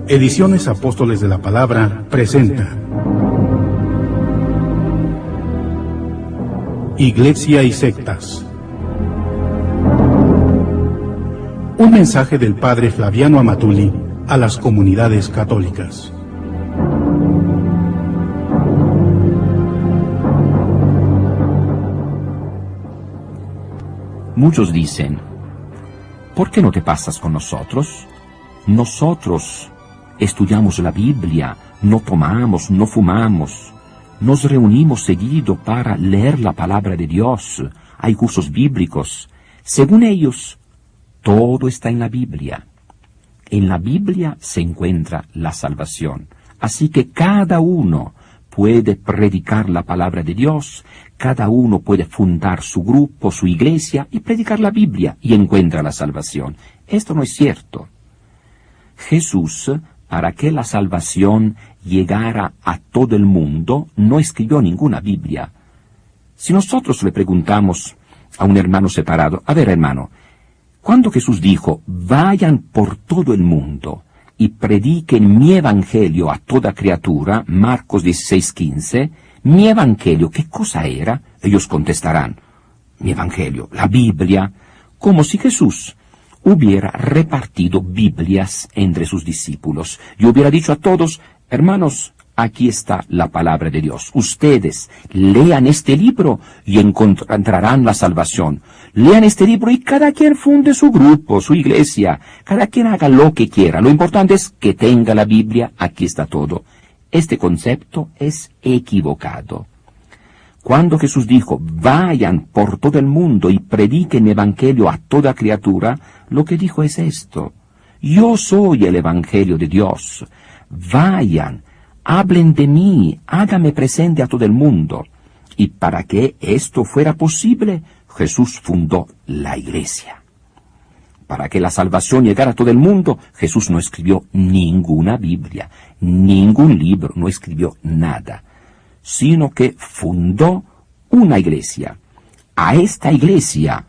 Ediciones Apóstoles de la Palabra presenta Iglesia y sectas. Un mensaje del padre Flaviano Amatuli a las comunidades católicas. Muchos dicen, ¿por qué no te pasas con nosotros? Nosotros estudiamos la Biblia, no tomamos, no fumamos, nos reunimos seguido para leer la palabra de Dios, hay cursos bíblicos. Según ellos, todo está en la Biblia. En la Biblia se encuentra la salvación. Así que cada uno puede predicar la palabra de Dios, cada uno puede fundar su grupo, su iglesia y predicar la Biblia y encuentra la salvación. Esto no es cierto. Jesús, para que la salvación llegara a todo el mundo, no escribió ninguna Biblia. Si nosotros le preguntamos a un hermano separado, a ver hermano, cuando Jesús dijo, vayan por todo el mundo y prediquen mi evangelio a toda criatura, Marcos 16:15, mi evangelio, ¿qué cosa era? Ellos contestarán, mi evangelio, la Biblia, como si Jesús hubiera repartido Biblias entre sus discípulos y hubiera dicho a todos, hermanos, aquí está la palabra de Dios. Ustedes lean este libro y encontrarán la salvación. Lean este libro y cada quien funde su grupo, su iglesia. Cada quien haga lo que quiera. Lo importante es que tenga la Biblia, aquí está todo. Este concepto es equivocado. Cuando Jesús dijo, vayan por todo el mundo y prediquen el evangelio a toda criatura, lo que dijo es esto. Yo soy el evangelio de Dios. Vayan, hablen de mí, háganme presente a todo el mundo. Y para que esto fuera posible, Jesús fundó la iglesia. Para que la salvación llegara a todo el mundo, Jesús no escribió ninguna Biblia, ningún libro, no escribió nada, sino que fundó una iglesia. A esta iglesia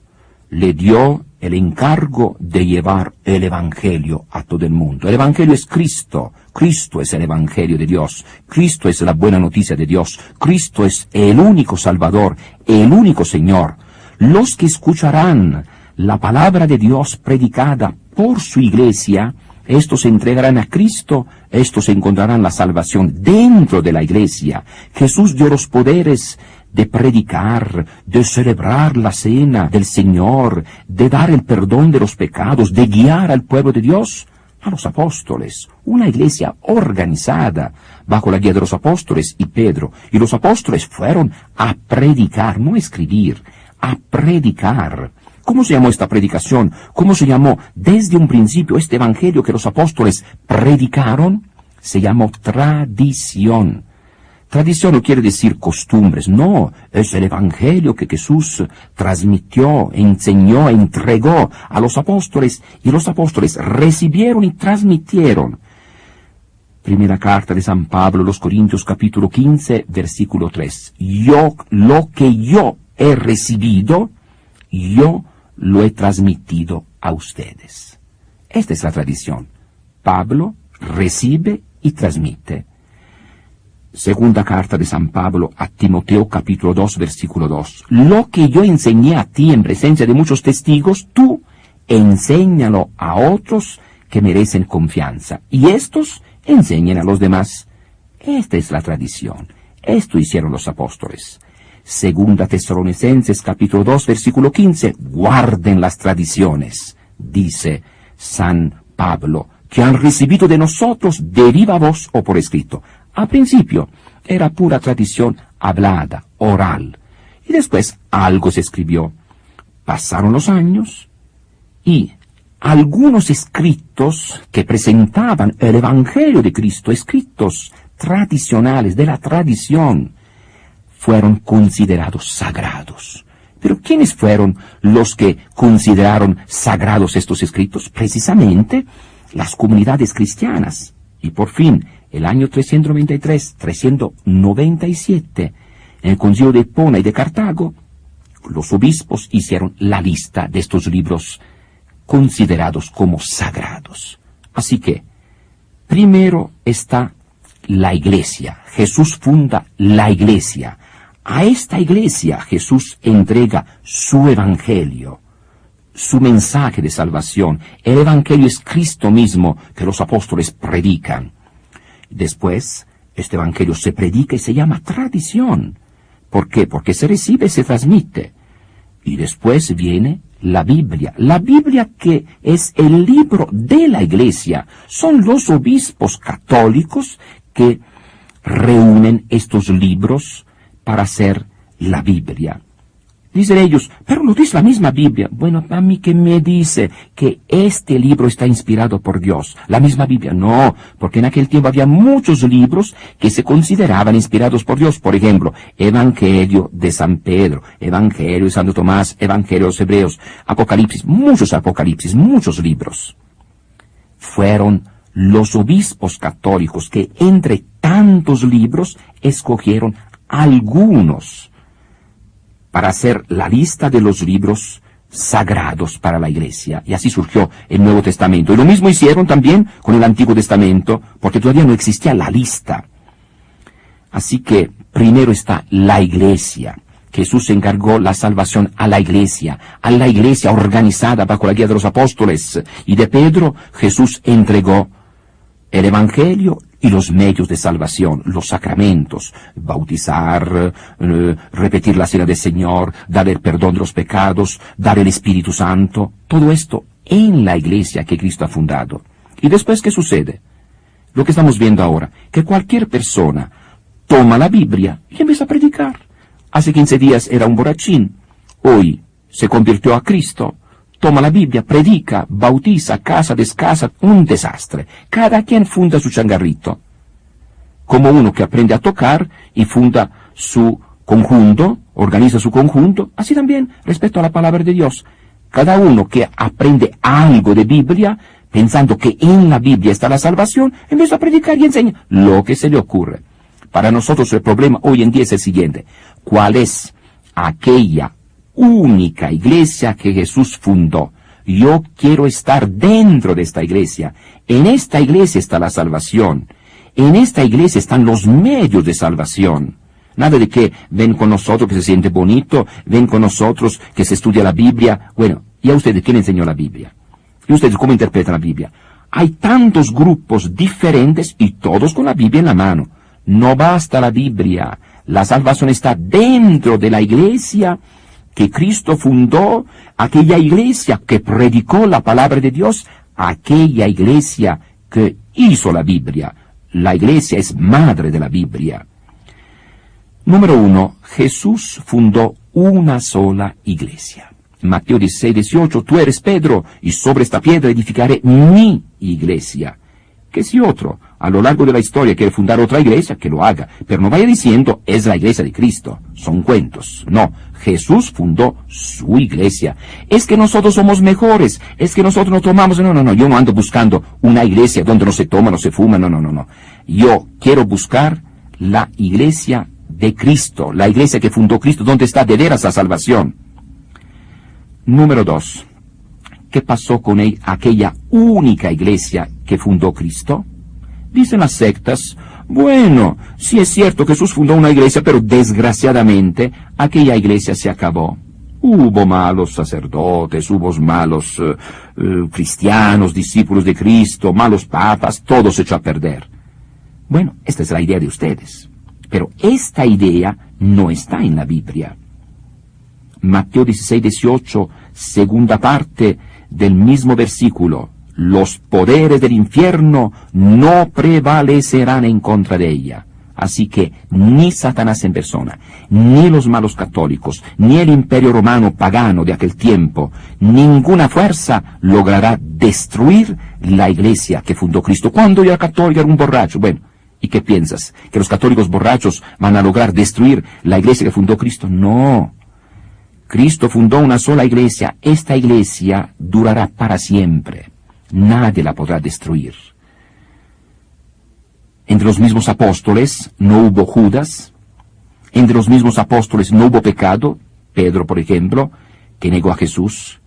le dio el encargo de llevar el evangelio a todo el mundo. El evangelio es Cristo. Cristo es el evangelio de Dios. Cristo es la buena noticia de Dios. Cristo es el único Salvador, el único Señor. Los que escucharán la palabra de Dios predicada por su iglesia, estos se entregarán a Cristo, estos encontrarán la salvación dentro de la iglesia. Jesús dio los poderes de predicar, de celebrar la cena del Señor, de dar el perdón de los pecados, de guiar al pueblo de Dios a los apóstoles. Una iglesia organizada bajo la guía de los apóstoles y Pedro. Y los apóstoles fueron a predicar, no a escribir, a predicar. ¿Cómo se llamó esta predicación? ¿Cómo se llamó desde un principio este evangelio que los apóstoles predicaron? Se llamó tradición. Tradición no quiere decir costumbres, no, es el evangelio que Jesús transmitió, enseñó, entregó a los apóstoles y los apóstoles recibieron y transmitieron. Primera carta de San Pablo a los Corintios capítulo 15, versículo 3. Lo que yo he recibido, yo lo he transmitido a ustedes. Esta es la tradición. Pablo recibe y transmite. Segunda carta de San Pablo a Timoteo capítulo 2 versículo 2. Lo que yo enseñé a ti en presencia de muchos testigos, tú enséñalo a otros que merecen confianza. Y estos enseñen a los demás. Esta es la tradición. Esto hicieron los apóstoles. Segunda Tesalonicenses capítulo 2 versículo 15. Guarden las tradiciones, dice San Pablo, que han recibido de nosotros de viva voz o por escrito. Al principio era pura tradición hablada, oral, y después algo se escribió. Pasaron los años y algunos escritos que presentaban el evangelio de Cristo, escritos tradicionales de la tradición, fueron considerados sagrados. Pero ¿quiénes fueron los que consideraron sagrados estos escritos? Precisamente las comunidades cristianas. Y por fin, el año 397, en el concilio de Hipona y de Cartago, los obispos hicieron la lista de estos libros considerados como sagrados. Así que Primero está la iglesia. Jesús funda la iglesia. A esta iglesia Jesús entrega su evangelio, su mensaje de salvación. El evangelio es Cristo mismo que los apóstoles predican. Después, este evangelio se predica y se llama tradición. ¿Por qué? Porque se recibe y se transmite. Y después viene la Biblia que es el libro de la iglesia. Son los obispos católicos que reúnen estos libros para hacer la Biblia. Dicen ellos, pero no dice la misma Biblia. Bueno, a mí que me dice que este libro está inspirado por Dios. La misma Biblia, no, porque en aquel tiempo había muchos libros que se consideraban inspirados por Dios. Por ejemplo, Evangelio de San Pedro, Evangelio de Santo Tomás, Evangelio de los Hebreos, Apocalipsis, muchos libros. Fueron los obispos católicos que entre tantos libros escogieron algunos para hacer la lista de los libros sagrados para la iglesia. Y así surgió el Nuevo Testamento. Y lo mismo hicieron también con el Antiguo Testamento, porque todavía no existía la lista. Así que primero está la iglesia. Jesús encargó la salvación a la iglesia organizada bajo la guía de los apóstoles. Y de Pedro, Jesús entregó el evangelio y los medios de salvación, los sacramentos, bautizar, repetir la cena del Señor, dar el perdón de los pecados, dar el Espíritu Santo, todo esto en la iglesia que Cristo ha fundado. ¿Y después qué sucede? Lo que estamos viendo ahora, que cualquier persona toma la Biblia y empieza a predicar. Hace 15 días era un borrachín, hoy se convirtió a Cristo. Toma la Biblia, predica, bautiza, casa, descasa, un desastre. Cada quien funda su changarrito. Como uno que aprende a tocar y funda su conjunto, organiza su conjunto, así también respecto a la palabra de Dios. Cada uno que aprende algo de Biblia, pensando que en la Biblia está la salvación, empieza a predicar y enseña lo que se le ocurre. Para nosotros el problema hoy en día es el siguiente. ¿Cuál es aquella única iglesia que Jesús fundó? Yo quiero estar dentro de esta iglesia. En esta iglesia está la salvación. En esta iglesia están los medios de salvación. Nada de que ven con nosotros que se siente bonito, ven con nosotros que se estudia la Biblia. Bueno, ¿y a ustedes quién enseñó la Biblia? ¿Y ustedes cómo interpretan la Biblia? Hay tantos grupos diferentes y todos con la Biblia en la mano. No basta la Biblia. La salvación está dentro de la iglesia que Cristo fundó, aquella iglesia que predicó la palabra de Dios, aquella iglesia que hizo la Biblia. La iglesia es madre de la Biblia. Número 1. Jesús fundó una sola iglesia. Mateo 16:18, tú eres Pedro, y sobre esta piedra edificaré mi iglesia. Que si otro, a lo largo de la historia, quiere fundar otra iglesia, que lo haga, pero no vaya diciendo, es la iglesia de Cristo. Son cuentos. No, Jesús fundó su iglesia. Es que nosotros somos mejores, es que nosotros no tomamos, no, yo no ando buscando una iglesia donde no se toma, no se fuma, no. Yo quiero buscar la iglesia de Cristo, la iglesia que fundó Cristo, donde está de veras la salvación. Número 2. ¿Qué pasó con aquella única iglesia que fundó Cristo? Dicen las sectas, bueno, sí es cierto que Jesús fundó una iglesia, pero desgraciadamente aquella iglesia se acabó. Hubo malos sacerdotes, hubo malos cristianos, discípulos de Cristo, malos papas, todo se echó a perder. Bueno, esta es la idea de ustedes, pero esta idea no está en la Biblia. Mateo 16:18, segunda parte del mismo versículo, los poderes del infierno no prevalecerán en contra de ella. Así que ni Satanás en persona, ni los malos católicos, ni el imperio romano pagano de aquel tiempo, ninguna fuerza logrará destruir la iglesia que fundó Cristo. ¿Cuándo yo era católico era un borracho? Bueno, ¿y qué piensas? ¿Que los católicos borrachos van a lograr destruir la iglesia que fundó Cristo? No. Cristo fundó una sola iglesia. Esta iglesia durará para siempre. Nadie la podrá destruir. Entre los mismos apóstoles no hubo Judas. Entre los mismos apóstoles no hubo pecado. Pedro, por ejemplo, que negó a Jesús.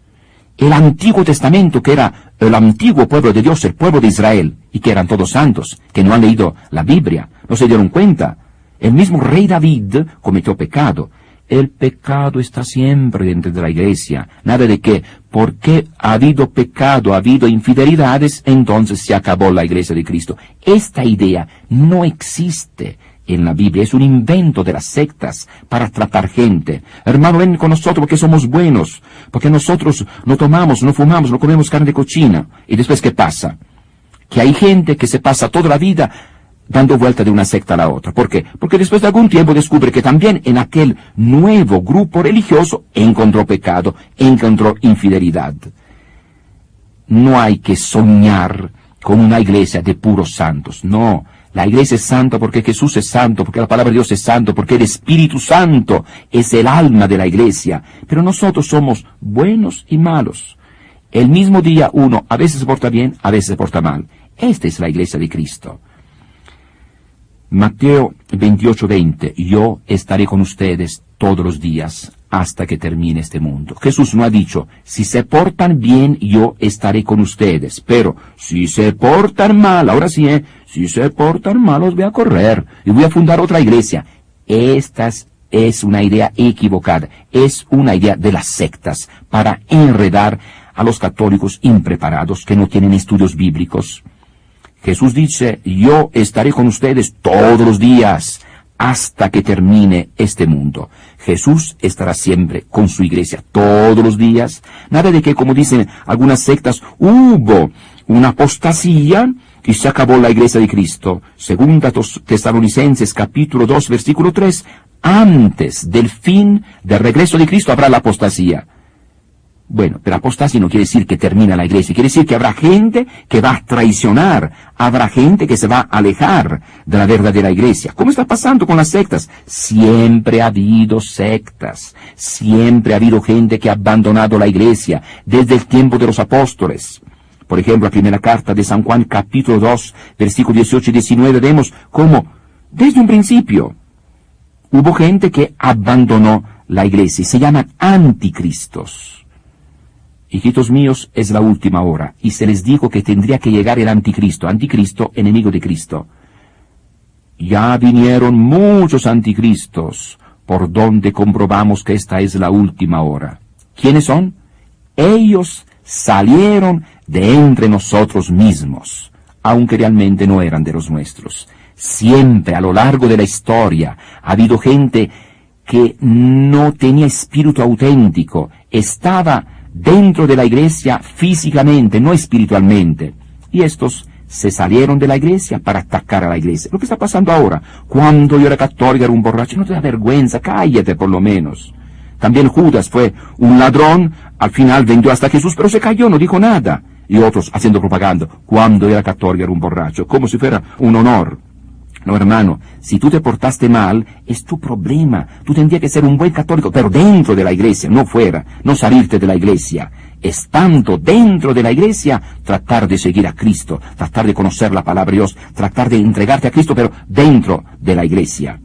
El Antiguo Testamento, que era el antiguo pueblo de Dios, el pueblo de Israel, y que eran todos santos, que no han leído la Biblia, no se dieron cuenta. El mismo rey David cometió pecado. El pecado está siempre dentro de la iglesia. Nada de que, porque ha habido pecado, ha habido infidelidades, entonces se acabó la iglesia de Cristo. Esta idea no existe en la Biblia, es un invento de las sectas para tratar gente. Hermano, ven con nosotros porque somos buenos, porque nosotros no tomamos, no fumamos, no comemos carne de cochina. ¿Y después qué pasa? Que hay gente que se pasa toda la vida dando vuelta de una secta a la otra. ¿Por qué? Porque después de algún tiempo descubre que también en aquel nuevo grupo religioso encontró pecado, encontró infidelidad. No hay que soñar con una iglesia de puros santos, no. La iglesia es santa porque Jesús es santo, porque la palabra de Dios es santo, porque el Espíritu Santo es el alma de la iglesia. Pero nosotros somos buenos y malos. El mismo día uno a veces se porta bien, a veces se porta mal. Esta es la iglesia de Cristo. Mateo 28:20, yo estaré con ustedes todos los días hasta que termine este mundo. Jesús no ha dicho, si se portan bien, yo estaré con ustedes, pero si se portan mal, ahora sí, si se portan mal, os voy a correr y voy a fundar otra iglesia. Esta es una idea equivocada, es una idea de las sectas para enredar a los católicos impreparados que no tienen estudios bíblicos. Jesús dice, yo estaré con ustedes todos los días hasta que termine este mundo. Jesús estará siempre con su iglesia todos los días. Nada de que, como dicen algunas sectas, hubo una apostasía y se acabó la iglesia de Cristo. Segunda Tesalonicenses capítulo 2 versículo 3, antes del fin del regreso de Cristo habrá la apostasía. Bueno, pero apostasía no quiere decir que termina la iglesia, quiere decir que habrá gente que va a traicionar, habrá gente que se va a alejar de la verdadera iglesia. ¿Cómo está pasando con las sectas? Siempre ha habido sectas, siempre ha habido gente que ha abandonado la iglesia desde el tiempo de los apóstoles. Por ejemplo, la primera carta de San Juan, capítulo 2, versículos 18 y 19, vemos cómo, desde un principio, hubo gente que abandonó la iglesia y se llaman anticristos. Hijitos míos, es la última hora, y se les dijo que tendría que llegar el anticristo, enemigo de Cristo. Ya vinieron muchos anticristos, por donde comprobamos que esta es la última hora. ¿Quiénes son? Ellos salieron de entre nosotros mismos, aunque realmente no eran de los nuestros. Siempre a lo largo de la historia ha habido gente que no tenía espíritu auténtico, estaba dentro de la iglesia físicamente, no espiritualmente. Y estos se salieron de la iglesia para atacar a la iglesia. Lo que está pasando ahora, cuando yo era católico, era un borracho, no te da vergüenza, cállate por lo menos. También Judas fue un ladrón, al final vendió hasta Jesús, pero se cayó, no dijo nada. Y otros haciendo propaganda, cuando era católico era un borracho, como si fuera un honor. No, hermano, si tú te portaste mal, es tu problema. Tú tendrías que ser un buen católico, pero dentro de la iglesia, no fuera, no salirte de la iglesia. Estando dentro de la iglesia, tratar de seguir a Cristo, tratar de conocer la palabra de Dios, tratar de entregarte a Cristo, pero dentro de la iglesia.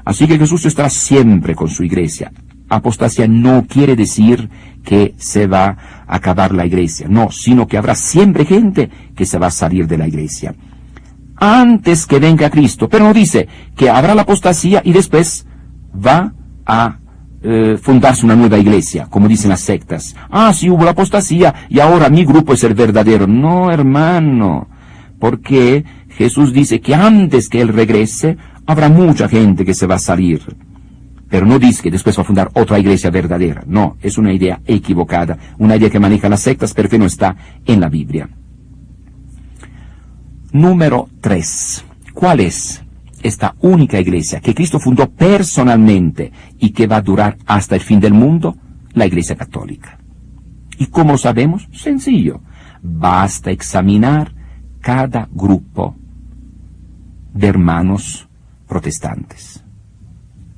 Así que Jesús estará siempre con su iglesia. Apostasía no quiere decir que se va a acabar la iglesia, no, sino que habrá siempre gente que se va a salir de la iglesia antes que venga Cristo, pero no dice que habrá la apostasía y después va a fundarse una nueva iglesia, como dicen las sectas. Sí hubo la apostasía y ahora mi grupo es el verdadero. No, hermano, porque Jesús dice que antes que Él regrese habrá mucha gente que se va a salir, pero no dice que después va a fundar otra iglesia verdadera. No, es una idea equivocada, una idea que maneja las sectas, pero que no está en la Biblia. Número 3. ¿Cuál es esta única iglesia que Cristo fundó personalmente y que va a durar hasta el fin del mundo? La Iglesia Católica. ¿Y cómo lo sabemos? Sencillo. Basta examinar cada grupo de hermanos protestantes.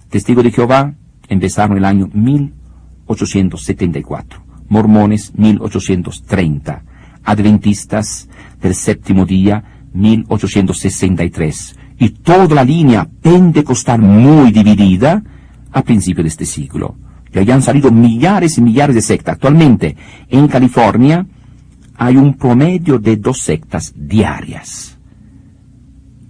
Testigos de Jehová empezaron el año 1874. Mormones, 1830. Adventistas del séptimo día, 1863, y toda la línea pentecostal muy dividida a principios de este siglo. Y allá han salido millares y millares de sectas. Actualmente, en California, hay un promedio de 2 sectas diarias.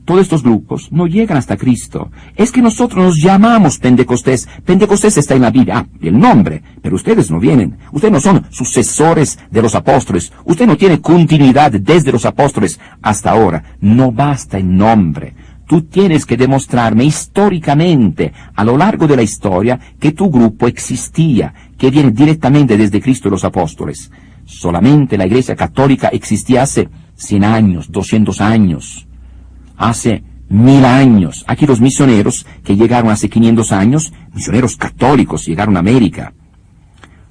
Todos estos grupos no llegan hasta Cristo. Es que nosotros nos llamamos Pentecostés. Pentecostés está en la Biblia, el nombre, pero ustedes no vienen. Ustedes no son sucesores de los apóstoles. Usted no tiene continuidad desde los apóstoles hasta ahora. No basta el nombre. Tú tienes que demostrarme históricamente, a lo largo de la historia, que tu grupo existía, que viene directamente desde Cristo y los apóstoles. Solamente la Iglesia Católica existía hace 100 años, 200 años. Hace 1000 años. Aquí los misioneros que llegaron hace 500 años, misioneros católicos, llegaron a América.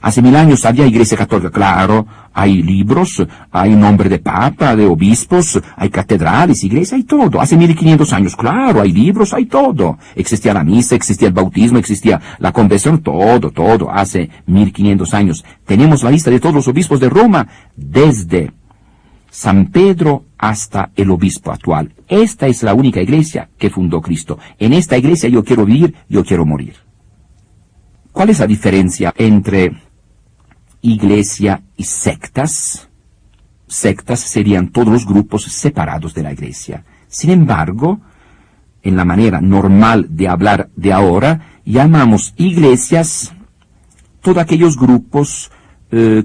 Hace 1000 años había iglesia católica, claro, hay libros, hay nombre de papa, de obispos, hay catedrales, iglesia, hay todo. Hace 1500 años, claro, hay libros, hay todo. Existía la misa, existía el bautismo, existía la confesión, todo. Hace 1500 años. Tenemos la lista de todos los obispos de Roma, desde San Pedro hasta el obispo actual. Esta es la única iglesia que fundó Cristo. En esta iglesia yo quiero vivir, yo quiero morir. ¿Cuál es la diferencia entre iglesia y sectas? Sectas serían todos los grupos separados de la iglesia. Sin embargo, en la manera normal de hablar de ahora, llamamos iglesias todos aquellos grupos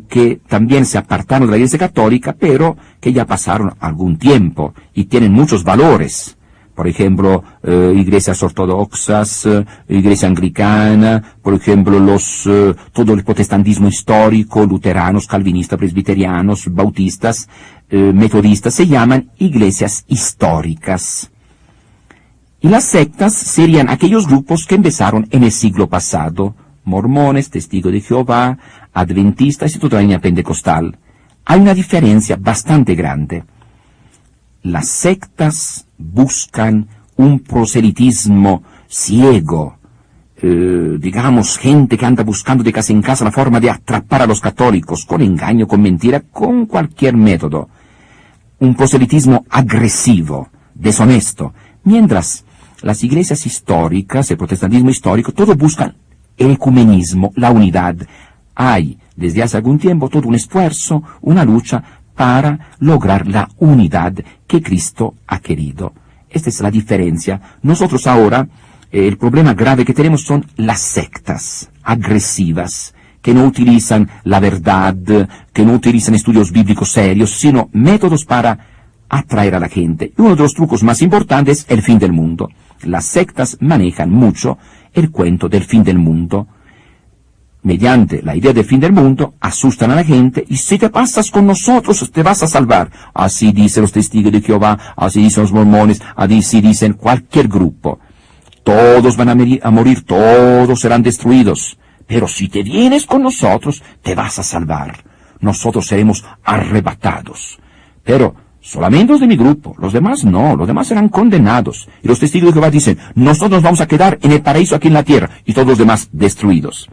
que también se apartaron de la Iglesia Católica, pero que ya pasaron algún tiempo y tienen muchos valores. Por ejemplo, iglesias ortodoxas, iglesia anglicana, por ejemplo, todo el protestantismo histórico, luteranos, calvinistas, presbiterianos, bautistas, metodistas, se llaman iglesias históricas. Y las sectas serían aquellos grupos que empezaron en el siglo pasado, mormones, testigos de Jehová, adventistas y toda la línea pentecostal. Hay una diferencia bastante grande. Las sectas buscan un proselitismo ciego, digamos, gente que anda buscando de casa en casa la forma de atrapar a los católicos, con engaño, con mentira, con cualquier método. Un proselitismo agresivo, deshonesto. Mientras las iglesias históricas, el protestantismo histórico, todos buscan el ecumenismo, la unidad. Hay, desde hace algún tiempo, todo un esfuerzo, una lucha para lograr la unidad que Cristo ha querido. Esta es la diferencia. Nosotros ahora, el problema grave que tenemos son las sectas agresivas, que no utilizan la verdad, que no utilizan estudios bíblicos serios, sino métodos para atraer a la gente. Y uno de los trucos más importantes es el fin del mundo. Las sectas manejan mucho el cuento del fin del mundo. Mediante la idea del fin del mundo, asustan a la gente, y si te pasas con nosotros, te vas a salvar. Así dicen los testigos de Jehová, así dicen los mormones, así dicen cualquier grupo. Todos van a morir, todos serán destruidos. Pero si te vienes con nosotros, te vas a salvar. Nosotros seremos arrebatados. Pero solamente los de mi grupo, los demás no, los demás serán condenados. Y los testigos de Jehová dicen, nosotros nos vamos a quedar en el paraíso aquí en la tierra, y todos los demás destruidos.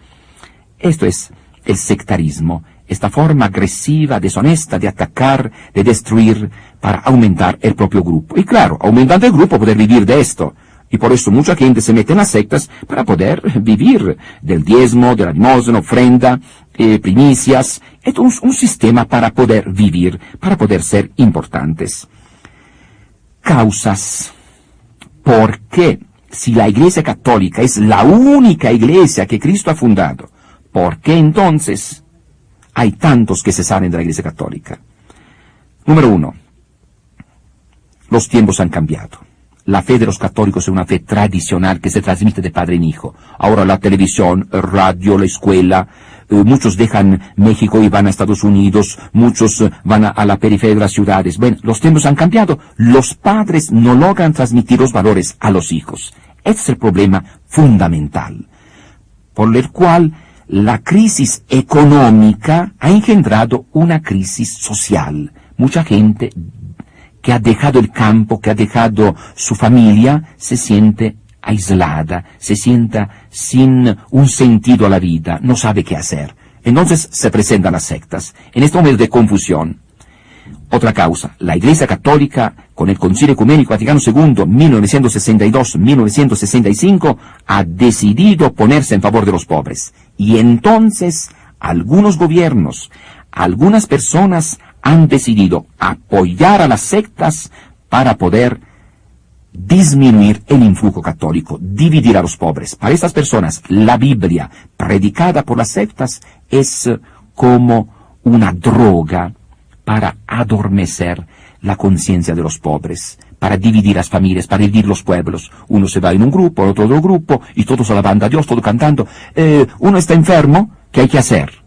Esto es el sectarismo, esta forma agresiva, deshonesta de atacar, de destruir, para aumentar el propio grupo. Y claro, aumentando el grupo, poder vivir de esto. Y por eso mucha gente se mete en las sectas para poder vivir del diezmo, de la limosna, ofrenda, primicias. Es un sistema para poder vivir, para poder ser importantes. Causas. ¿Por qué? Si la Iglesia Católica es la única iglesia que Cristo ha fundado, ¿por qué entonces hay tantos que se salen de la Iglesia Católica? Número 1. Los tiempos han cambiado. La fe de los católicos es una fe tradicional que se transmite de padre en hijo. Ahora la televisión, el radio, la escuela, muchos dejan México y van a Estados Unidos, muchos van a la periferia de las ciudades. Bueno, los tiempos han cambiado. Los padres no logran transmitir los valores a los hijos. Este es el problema fundamental, por el cual la crisis económica ha engendrado una crisis social. Mucha gente que ha dejado el campo, que ha dejado su familia, se siente aislada, se sienta sin un sentido a la vida, no sabe qué hacer. Entonces se presentan las sectas, en este momento de confusión. Otra causa, la Iglesia Católica, con el Concilio Ecuménico Vaticano II, 1962-1965, ha decidido ponerse en favor de los pobres. Y entonces, algunos gobiernos, algunas personas han decidido apoyar a las sectas para poder disminuir el influjo católico, dividir a los pobres. Para estas personas, la Biblia predicada por las sectas es como una droga para adormecer la conciencia de los pobres, para dividir las familias, para dividir los pueblos. Uno se va en un grupo, otro grupo, y todos alabando a Dios, todos cantando. Uno está enfermo, ¿qué hay que hacer?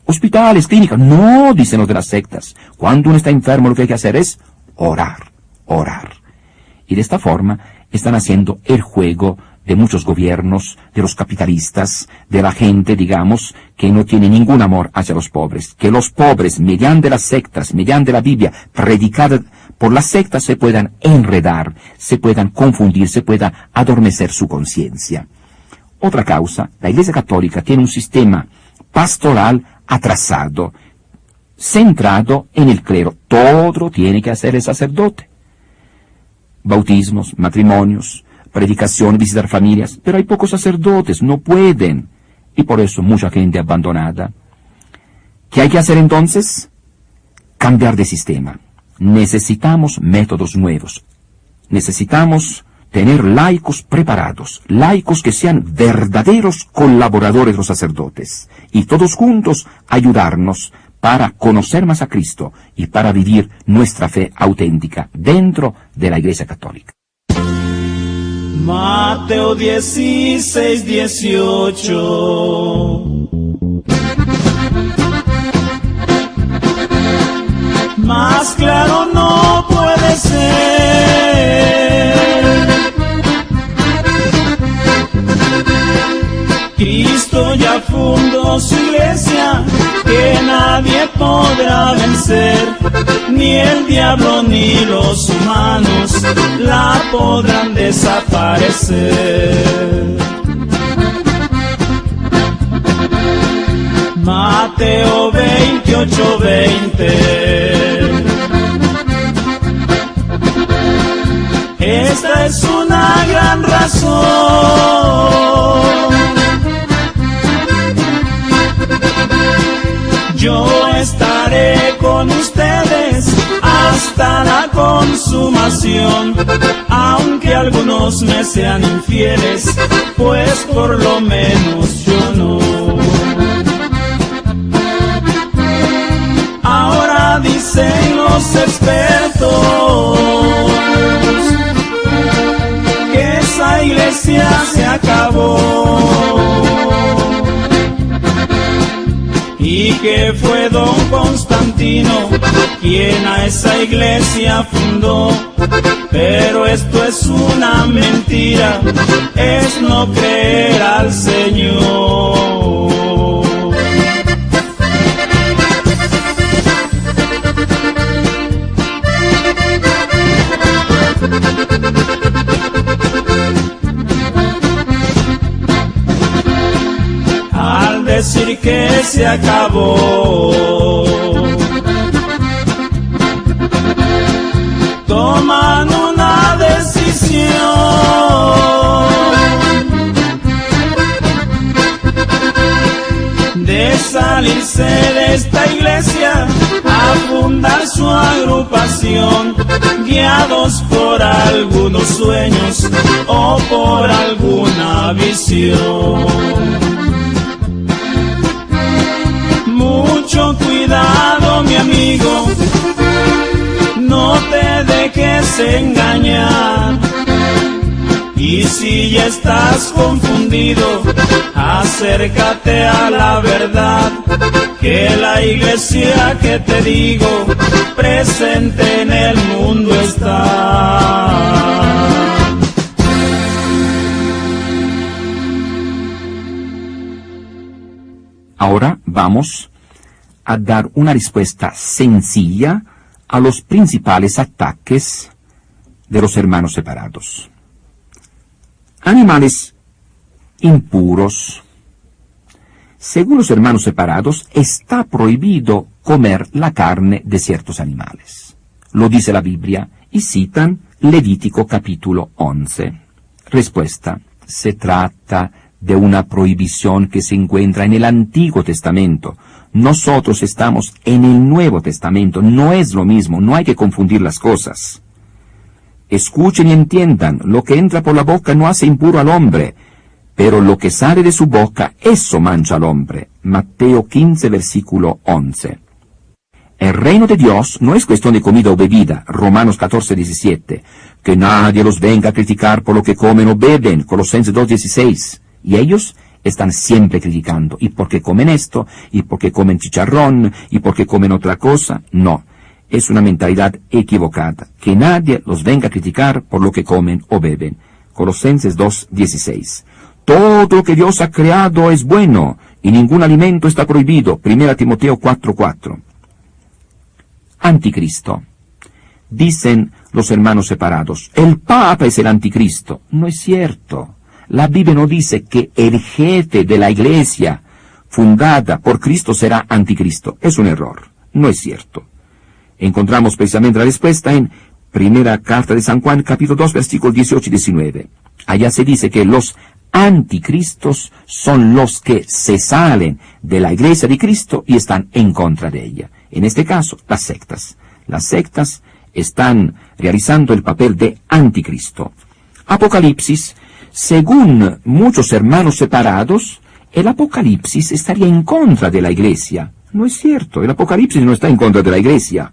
Hospitales, clínicas. No, dicen los de las sectas. Cuando uno está enfermo, lo que hay que hacer es orar, orar. Y de esta forma están haciendo el juego de muchos gobiernos, de los capitalistas, de la gente, digamos, que no tiene ningún amor hacia los pobres. Que los pobres, mediante las sectas, mediante la Biblia predicada por las sectas, se puedan enredar, se puedan confundir, se pueda adormecer su conciencia. Otra causa, la Iglesia Católica tiene un sistema pastoral atrasado, centrado en el clero. Todo tiene que hacer el sacerdote. Bautismos, matrimonios, predicación, visitar familias, pero hay pocos sacerdotes, no pueden, y por eso mucha gente abandonada. ¿Qué hay que hacer entonces? Cambiar de sistema. Necesitamos métodos nuevos. Necesitamos tener laicos preparados, laicos que sean verdaderos colaboradores de los sacerdotes, y todos juntos ayudarnos para conocer más a Cristo y para vivir nuestra fe auténtica dentro de la Iglesia Católica. Mateo 16, 18. Más claro no puede ser. Cristo ya fundó su iglesia, que nadie podrá vencer, ni el diablo ni los humanos la podrán desaparecer. Mateo 28, 20. Esta es una gran razón. Yo estaré con ustedes hasta la consumación, aunque algunos me sean infieles, pues por lo menos yo no. Ahora dicen los expertos que esa iglesia se acabó, y que fue don Constantino quien a esa iglesia fundó. Pero esto es una mentira, es no creer al Señor. Al decir que se acabó, toman una decisión de salirse de esta iglesia a fundar su agrupación, guiados por algunos sueños o por alguna visión. Mucho cuidado, mi amigo, no te dejes engañar. Y si ya estás confundido, acércate a la verdad, que la iglesia que te digo, presente en el mundo está. Ahora vamos a dar una respuesta sencilla a los principales ataques de los hermanos separados. Animales impuros. Según los hermanos separados, está prohibido comer la carne de ciertos animales. Lo dice la Biblia y citan Levítico capítulo 11. Respuesta: se trata de una prohibición que se encuentra en el Antiguo Testamento, Nosotros estamos en el Nuevo Testamento, no es lo mismo, no hay que confundir las cosas. Escuchen y entiendan, lo que entra por la boca no hace impuro al hombre, pero lo que sale de su boca, eso mancha al hombre. Mateo 15, versículo 11. El reino de Dios no es cuestión de comida o bebida, Romanos 14, 17. Que nadie los venga a criticar por lo que comen o beben, Colosenses 2, 16. Y ellos están siempre criticando. ¿Y por qué comen esto? ¿Y por qué comen chicharrón? ¿Y por qué comen otra cosa? No, es una mentalidad equivocada. Que nadie los venga a criticar por lo que comen o beben. Colosenses 2, 16. Todo lo que Dios ha creado es bueno, y ningún alimento está prohibido. 1 Timoteo 4, 4. Anticristo. Dicen los hermanos separados, el Papa es el anticristo. No es cierto. La Biblia no dice que el jefe de la iglesia fundada por Cristo será anticristo. Es un error. No es cierto. Encontramos precisamente la respuesta en Primera Carta de San Juan, capítulo 2, versículos 18 y 19. Allá se dice que los anticristos son los que se salen de la iglesia de Cristo y están en contra de ella. En este caso, las sectas. Las sectas están realizando el papel de anticristo. Apocalipsis, según muchos hermanos separados, el Apocalipsis estaría en contra de la iglesia. No es cierto, el Apocalipsis no está en contra de la iglesia.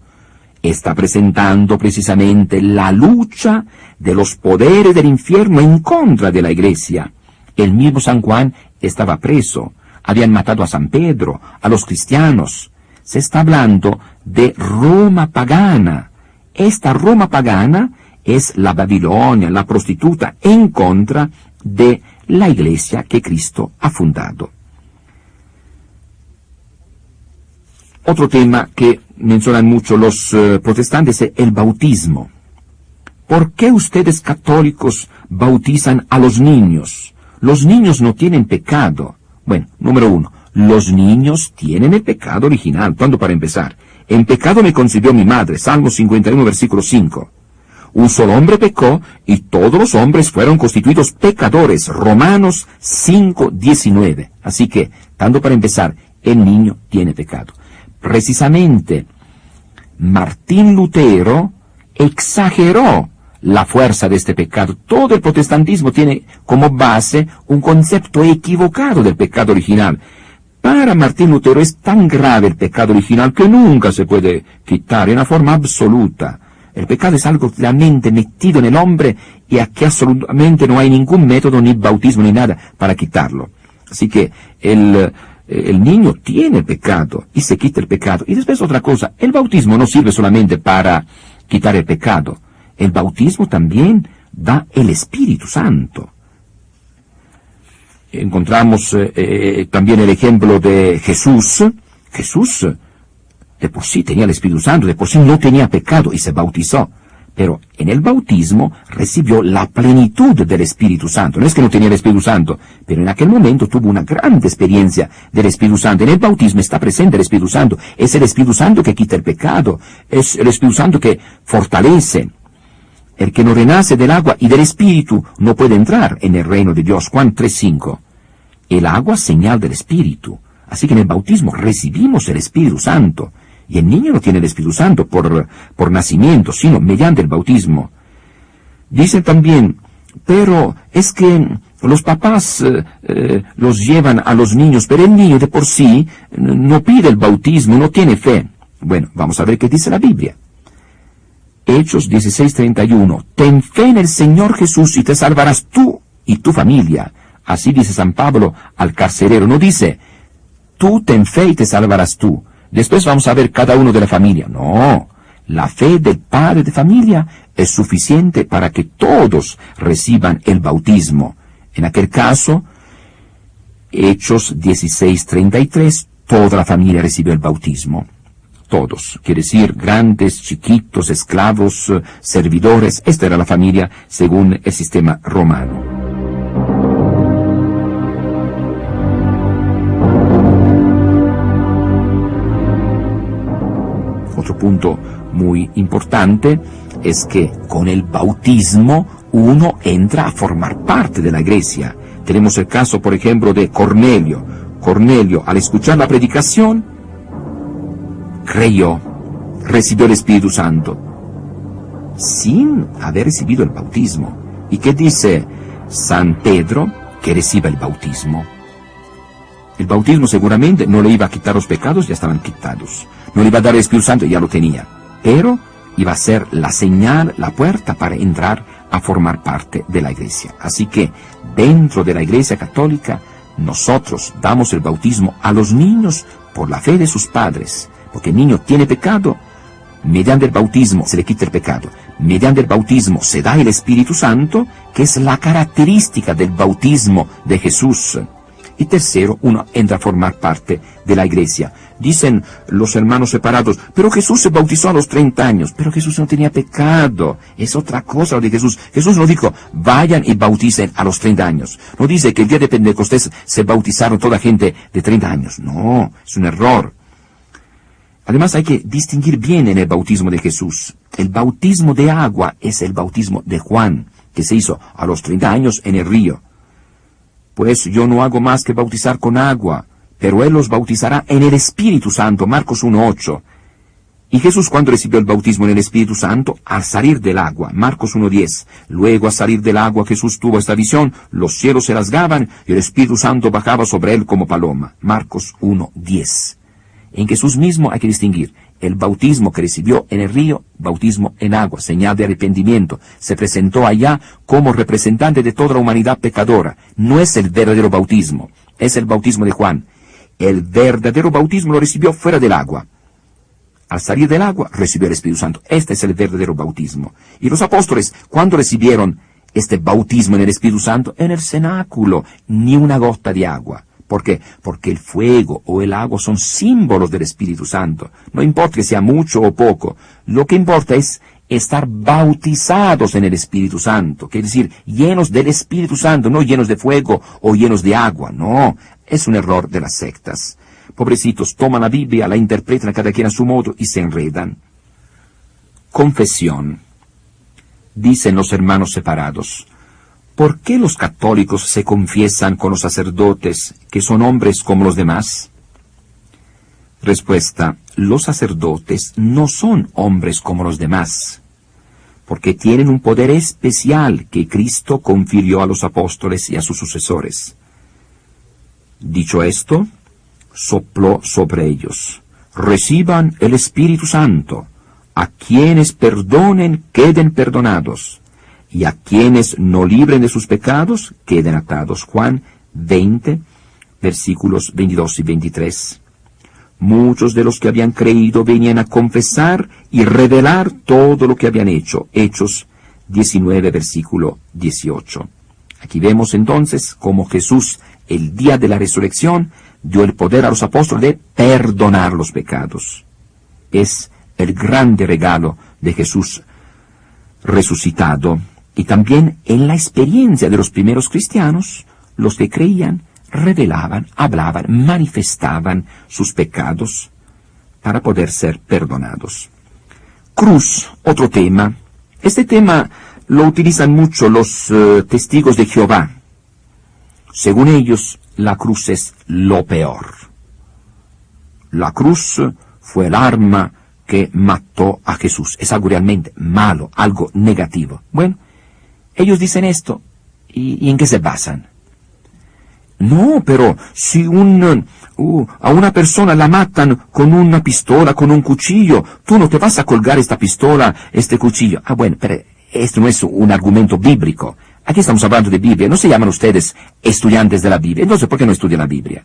Está presentando precisamente la lucha de los poderes del infierno en contra de la iglesia. El mismo San Juan estaba preso, habían matado a San Pedro, a los cristianos. Se está hablando de Roma pagana. Esta Roma pagana es la Babilonia, la prostituta, en contra de la iglesia que Cristo ha fundado. Otro tema que mencionan mucho los protestantes es el bautismo. ¿Por qué ustedes católicos bautizan a los niños? Los niños no tienen pecado. Bueno, número uno, los niños tienen el pecado original. ¿Cuándo para empezar? En pecado me concibió mi madre, Salmo 51, versículo 5. Un solo hombre pecó y todos los hombres fueron constituidos pecadores, Romanos 5, 19. Así que, tanto para empezar, el niño tiene pecado. Precisamente, Martín Lutero exageró la fuerza de este pecado. Todo el protestantismo tiene como base un concepto equivocado del pecado original. Para Martín Lutero es tan grave el pecado original que nunca se puede quitar en una forma absoluta. El pecado es algo realmente metido en el hombre y aquí absolutamente no hay ningún método, ni bautismo, ni nada para quitarlo. Así que el niño tiene pecado y se quita el pecado. Y después otra cosa, el bautismo no sirve solamente para quitar el pecado. El bautismo también da el Espíritu Santo. Encontramos también el ejemplo de Jesús. Jesús de por sí tenía el Espíritu Santo, de por sí no tenía pecado y se bautizó. Pero en el bautismo recibió la plenitud del Espíritu Santo. No es que no tenía el Espíritu Santo, pero en aquel momento tuvo una gran experiencia del Espíritu Santo. En el bautismo está presente el Espíritu Santo. Es el Espíritu Santo que quita el pecado. Es el Espíritu Santo que fortalece. El que no renace del agua y del Espíritu no puede entrar en el reino de Dios. Juan 3:5. El agua señal del Espíritu. Así que en el bautismo recibimos el Espíritu Santo. Y el niño no tiene el Espíritu Santo por nacimiento, sino mediante el bautismo. Dicen también, pero es que los papás los llevan a los niños, pero el niño de por sí no pide el bautismo, no tiene fe. Bueno, vamos a ver qué dice la Biblia. Hechos 16:31. Ten fe en el Señor Jesús y te salvarás tú y tu familia. Así dice San Pablo al carcelero. No dice, tú ten fe y te salvarás tú. Después vamos a ver cada uno de la familia. No, la fe del padre de familia es suficiente para que todos reciban el bautismo. En aquel caso, Hechos 16:33, toda la familia recibió el bautismo. Todos, quiere decir grandes, chiquitos, esclavos, servidores. Esta era la familia según el sistema romano. Otro punto muy importante es que con el bautismo uno entra a formar parte de la iglesia. Tenemos el caso, por ejemplo, de Cornelio. Cornelio, al escuchar la predicación, creyó, recibió el Espíritu Santo, sin haber recibido el bautismo. ¿Y qué dice San Pedro? Que reciba el bautismo. El bautismo seguramente no le iba a quitar los pecados, ya estaban quitados. No le iba a dar el Espíritu Santo, ya lo tenía. Pero iba a ser la señal, la puerta para entrar a formar parte de la Iglesia. Así que dentro de la Iglesia Católica nosotros damos el bautismo a los niños por la fe de sus padres, porque el niño tiene pecado, mediante el bautismo se le quita el pecado, mediante el bautismo se da el Espíritu Santo, que es la característica del bautismo de Jesús. Y tercero, uno entra a formar parte de la Iglesia. Dicen los hermanos separados, pero Jesús se bautizó a los 30 años, pero Jesús no tenía pecado, es otra cosa lo de Jesús. Jesús no dijo, vayan y bauticen a los 30 años. No dice que el día de Pentecostés se bautizaron toda gente de 30 años. No, es un error. Además hay que distinguir bien en el bautismo de Jesús. El bautismo de agua es el bautismo de Juan, que se hizo a los 30 años en el río. Pues yo no hago más que bautizar con agua, pero Él los bautizará en el Espíritu Santo, Marcos 1:8. Y Jesús cuando recibió el bautismo en el Espíritu Santo, al salir del agua, Marcos 1:10. Luego al salir del agua Jesús tuvo esta visión, los cielos se rasgaban y el Espíritu Santo bajaba sobre Él como paloma, Marcos 1:10. En Jesús mismo hay que distinguir el bautismo que recibió en el río, bautismo en agua, señal de arrepentimiento. Se presentó allá como representante de toda la humanidad pecadora. No es el verdadero bautismo, es el bautismo de Juan. El verdadero bautismo lo recibió fuera del agua. Al salir del agua, recibió el Espíritu Santo. Este es el verdadero bautismo. Y los apóstoles, ¿cuándo recibieron este bautismo en el Espíritu Santo? En el cenáculo, ni una gota de agua. ¿Por qué? Porque el fuego o el agua son símbolos del Espíritu Santo. No importa que sea mucho o poco. Lo que importa es estar bautizados en el Espíritu Santo. Quiere decir, llenos del Espíritu Santo, no llenos de fuego o llenos de agua. No, es un error de las sectas. Pobrecitos, toman la Biblia, la interpretan cada quien a su modo y se enredan. Confesión. Dicen los hermanos separados, ¿por qué los católicos se confiesan con los sacerdotes, que son hombres como los demás? Respuesta, los sacerdotes no son hombres como los demás, porque tienen un poder especial que Cristo confirió a los apóstoles y a sus sucesores. Dicho esto, sopló sobre ellos, reciban el Espíritu Santo, a quienes perdonen queden perdonados, y a quienes no libren de sus pecados, queden atados. Juan 20, versículos 22 y 23. Muchos de los que habían creído venían a confesar y revelar todo lo que habían hecho. Hechos 19, versículo 18. Aquí vemos entonces cómo Jesús, el día de la resurrección, dio el poder a los apóstoles de perdonar los pecados. Es el grande regalo de Jesús resucitado. Y también en la experiencia de los primeros cristianos, los que creían, revelaban, hablaban, manifestaban sus pecados para poder ser perdonados. Cruz, otro tema. Este tema lo utilizan mucho los testigos de Jehová. Según ellos, la cruz es lo peor. La cruz fue el arma que mató a Jesús. Es algo realmente malo, algo negativo. Bueno, ellos dicen esto, ¿y en qué se basan? No, pero si a una persona la matan con una pistola, con un cuchillo, tú no te vas a colgar esta pistola, este cuchillo. Ah, bueno, pero esto no es un argumento bíblico. Aquí estamos hablando de Biblia. No se llaman ustedes estudiantes de la Biblia. Entonces, ¿por qué no estudian la Biblia?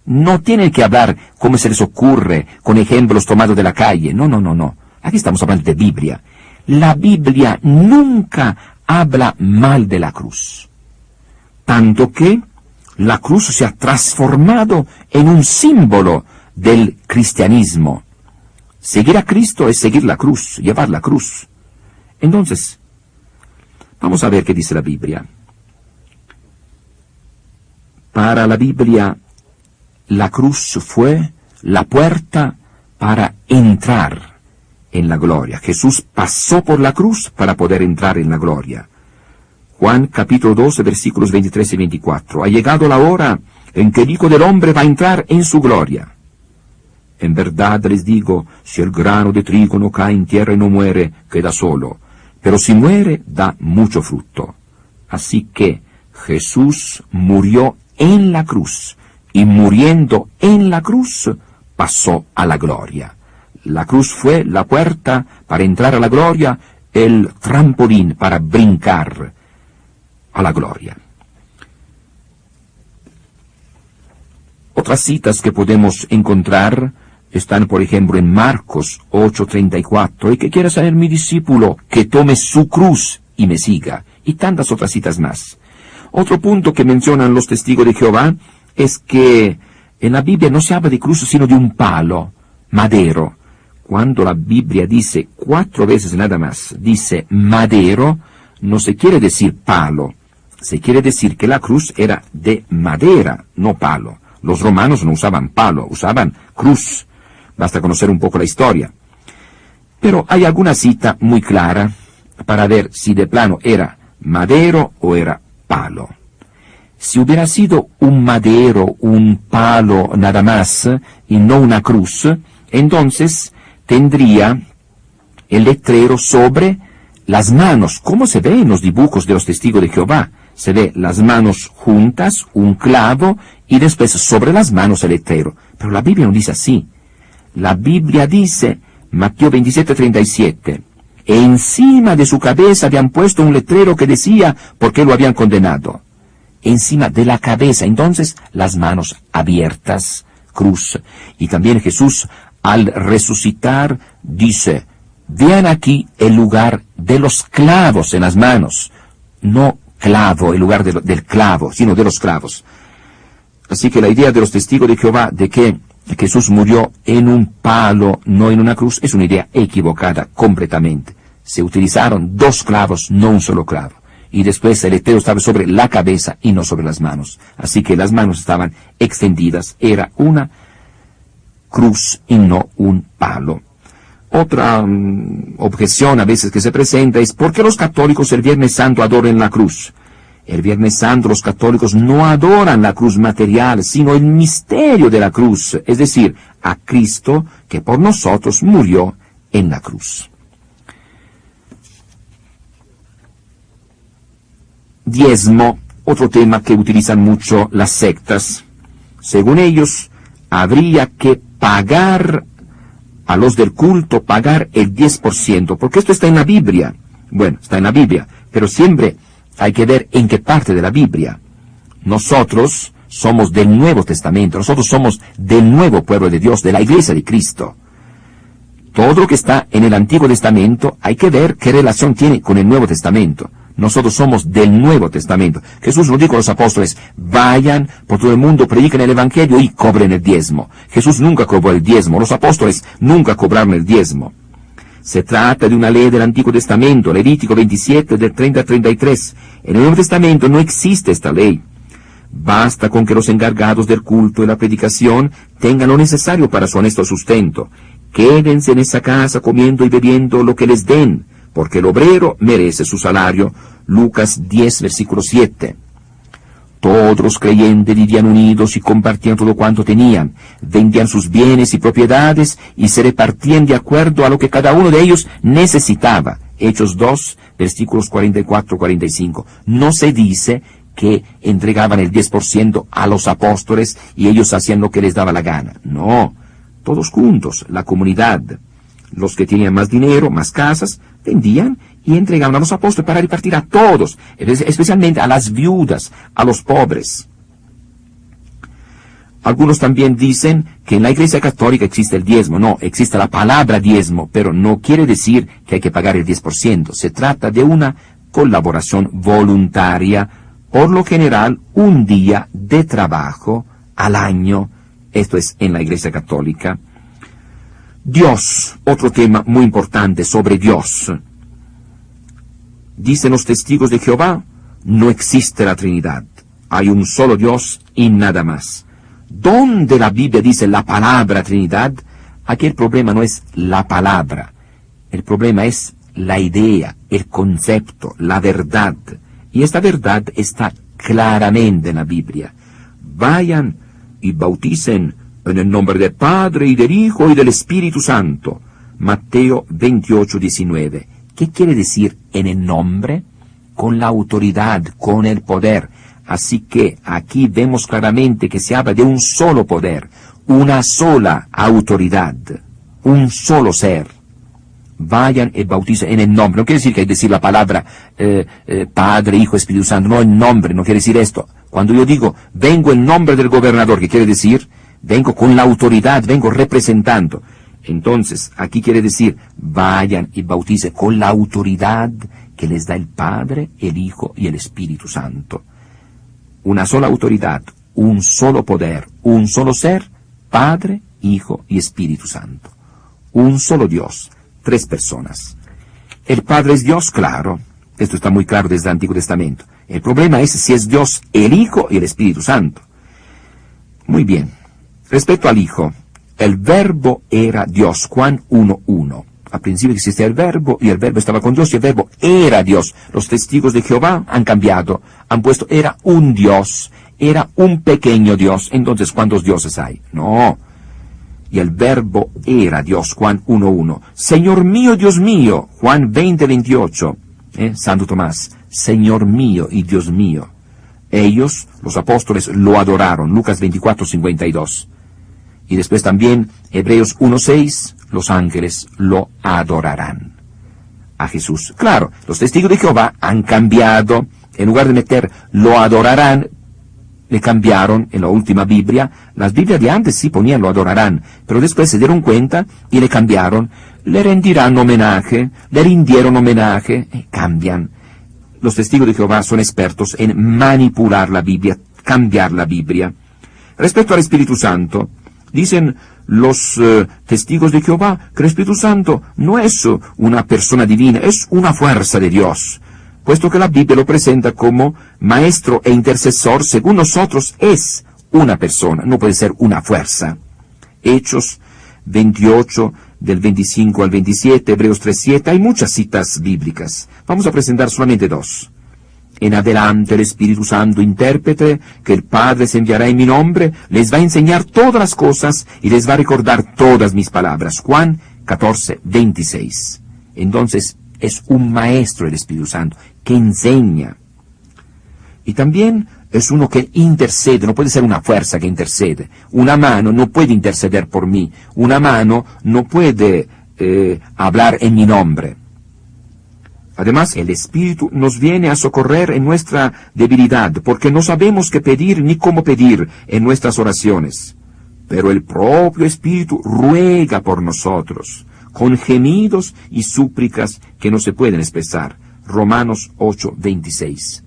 No tienen que hablar como se les ocurre, con ejemplos tomados de la calle. No. Aquí estamos hablando de Biblia. La Biblia nunca habla mal de la cruz. Tanto que la cruz se ha transformado en un símbolo del cristianismo. Seguir a Cristo es seguir la cruz, llevar la cruz. Entonces, vamos a ver qué dice la Biblia. Para la Biblia, la cruz fue la puerta para entrar en la gloria. Jesús pasó por la cruz para poder entrar en la gloria. Juan capítulo 12, versículos 23 y 24. Ha llegado la hora en que el Hijo del Hombre va a entrar en su gloria. En verdad les digo, si el grano de trigo no cae en tierra y no muere, queda solo, pero si muere, da mucho fruto. Así que Jesús murió en la cruz, y muriendo en la cruz, pasó a la gloria. La cruz fue la puerta para entrar a la gloria, el trampolín para brincar a la gloria. Otras citas que podemos encontrar están, por ejemplo, en Marcos 8:34, el que quiera ser mi discípulo, que tome su cruz y me siga, y tantas otras citas más. Otro punto que mencionan los testigos de Jehová es que en la Biblia no se habla de cruz sino de un palo, madero. Cuando la Biblia dice 4 veces nada más, dice madero, no se quiere decir palo, se quiere decir que la cruz era de madera, no palo. Los romanos no usaban palo, usaban cruz. Basta conocer un poco la historia. Pero hay alguna cita muy clara para ver si de plano era madero o era palo. Si hubiera sido un madero, un palo nada más, y no una cruz, entonces tendría el letrero sobre las manos, como se ve en los dibujos de los testigos de Jehová. Se ve las manos juntas, un clavo, y después sobre las manos el letrero. Pero la Biblia no dice así. La Biblia dice, Mateo 27:37, encima de su cabeza habían puesto un letrero que decía por qué lo habían condenado. Encima de la cabeza, entonces, las manos abiertas, cruz. Y también Jesús, al resucitar, dice, vean aquí el lugar de los clavos en las manos. No clavo, el lugar del clavo, sino de los clavos. Así que la idea de los testigos de Jehová de que Jesús murió en un palo, no en una cruz, es una idea equivocada completamente. Se utilizaron 2 clavos, no un solo clavo. Y después el letrero estaba sobre la cabeza y no sobre las manos. Así que las manos estaban extendidas, era una cruz y no un palo. Otra objeción a veces que se presenta es ¿por qué los católicos el Viernes Santo adoran la cruz? El Viernes Santo los católicos no adoran la cruz material, sino el misterio de la cruz, es decir, a Cristo que por nosotros murió en la cruz. Diezmo, otro tema que utilizan mucho las sectas. Según ellos, habría que pagar a los del culto, pagar el 10%, porque esto está en la Biblia. Bueno, está en la Biblia, pero siempre hay que ver en qué parte de la Biblia. Nosotros somos del Nuevo Testamento, nosotros somos del nuevo pueblo de Dios, de la Iglesia de Cristo. Todo lo que está en el Antiguo Testamento hay que ver qué relación tiene con el Nuevo Testamento. Nosotros somos del Nuevo Testamento. Jesús lo dijo a los apóstoles, vayan por todo el mundo, prediquen el Evangelio y cobren el diezmo. Jesús nunca cobró el diezmo, los apóstoles nunca cobraron el diezmo. Se trata de una ley del Antiguo Testamento, Levítico 27, del 30 al 33. En el Nuevo Testamento no existe esta ley. Basta con que los encargados del culto y la predicación tengan lo necesario para su honesto sustento. Quédense en esa casa comiendo y bebiendo lo que les den, porque el obrero merece su salario. Lucas 10, versículo 7. Todos los creyentes vivían unidos y compartían todo cuanto tenían, vendían sus bienes y propiedades y se repartían de acuerdo a lo que cada uno de ellos necesitaba. Hechos 2, versículos 44-45. No se dice que entregaban el 10% a los apóstoles y ellos hacían lo que les daba la gana. No, todos juntos, la comunidad. Los que tenían más dinero, más casas, vendían y entregaban a los apóstoles para repartir a todos, especialmente a las viudas, a los pobres. Algunos también dicen que en la Iglesia Católica existe el diezmo. No, existe la palabra diezmo, pero no quiere decir que hay que pagar el 10%. Se trata de una colaboración voluntaria, por lo general un día de trabajo al año. Esto es en la Iglesia Católica. Dios, otro tema muy importante sobre Dios. Dicen los testigos de Jehová, no existe la Trinidad. Hay un solo Dios y nada más. ¿Dónde la Biblia dice la palabra Trinidad? Aquí el problema no es la palabra. El problema es la idea, el concepto, la verdad. Y esta verdad está claramente en la Biblia. Vayan y bauticen En el nombre del Padre, y del Hijo, y del Espíritu Santo. Mateo 28, 19. ¿Qué quiere decir en el nombre? Con la autoridad, con el poder. Así que aquí vemos claramente que se habla de un solo poder, una sola autoridad, un solo ser. Vayan y bauticen en el nombre. No quiere decir que hay que decir la palabra Padre, Hijo, Espíritu Santo. No, en nombre, no quiere decir esto. Cuando yo digo, vengo en nombre del gobernador, ¿qué quiere decir? Vengo con la autoridad, vengo representando. Entonces, aquí quiere decir, vayan y bauticen con la autoridad que les da el Padre, el Hijo y el Espíritu Santo. Una sola autoridad, un solo poder, un solo ser, Padre, Hijo y Espíritu Santo. Un solo Dios, 3 personas. El Padre es Dios, claro. Esto está muy claro desde el Antiguo Testamento. El problema es si es Dios el Hijo y el Espíritu Santo. Muy bien. Respecto al Hijo, el Verbo era Dios, Juan 1:1. Al principio existía el Verbo, y el Verbo estaba con Dios, y el Verbo era Dios. Los testigos de Jehová han cambiado, han puesto, era un Dios, era un pequeño Dios. Entonces, ¿cuántos dioses hay? No. Y el Verbo era Dios, Juan 1:1. Señor mío, Dios mío, Juan 20:28. Santo Tomás, Señor mío y Dios mío. Ellos, los apóstoles, lo adoraron, Lucas 24:52. Y después también, Hebreos 1:6, los ángeles lo adorarán a Jesús. Claro, los testigos de Jehová han cambiado. En lugar de meter lo adorarán, le cambiaron en la última Biblia. Las Biblias de antes sí ponían lo adorarán, pero después se dieron cuenta y le cambiaron. Le rendirán homenaje, le rindieron homenaje, cambian. Los testigos de Jehová son expertos en manipular la Biblia, cambiar la Biblia. Respecto al Espíritu Santo, dicen los testigos de Jehová que el Espíritu Santo no es una persona divina, es una fuerza de Dios. Puesto que la Biblia lo presenta como maestro e intercesor, según nosotros es una persona, no puede ser una fuerza. Hechos 28, del 25 al 27, Hebreos 3:7, hay muchas citas bíblicas. Vamos a presentar solamente 2. En adelante el Espíritu Santo, intérprete, que el Padre se enviará en mi nombre, les va a enseñar todas las cosas y les va a recordar todas mis palabras. Juan 14:26. Entonces, es un maestro el Espíritu Santo, que enseña. Y también es uno que intercede, no puede ser una fuerza que intercede. Una mano no puede interceder por mí, una mano no puede hablar en mi nombre. Además, el Espíritu nos viene a socorrer en nuestra debilidad, porque no sabemos qué pedir ni cómo pedir en nuestras oraciones. Pero el propio Espíritu ruega por nosotros, con gemidos y súplicas que no se pueden expresar. Romanos 8:26.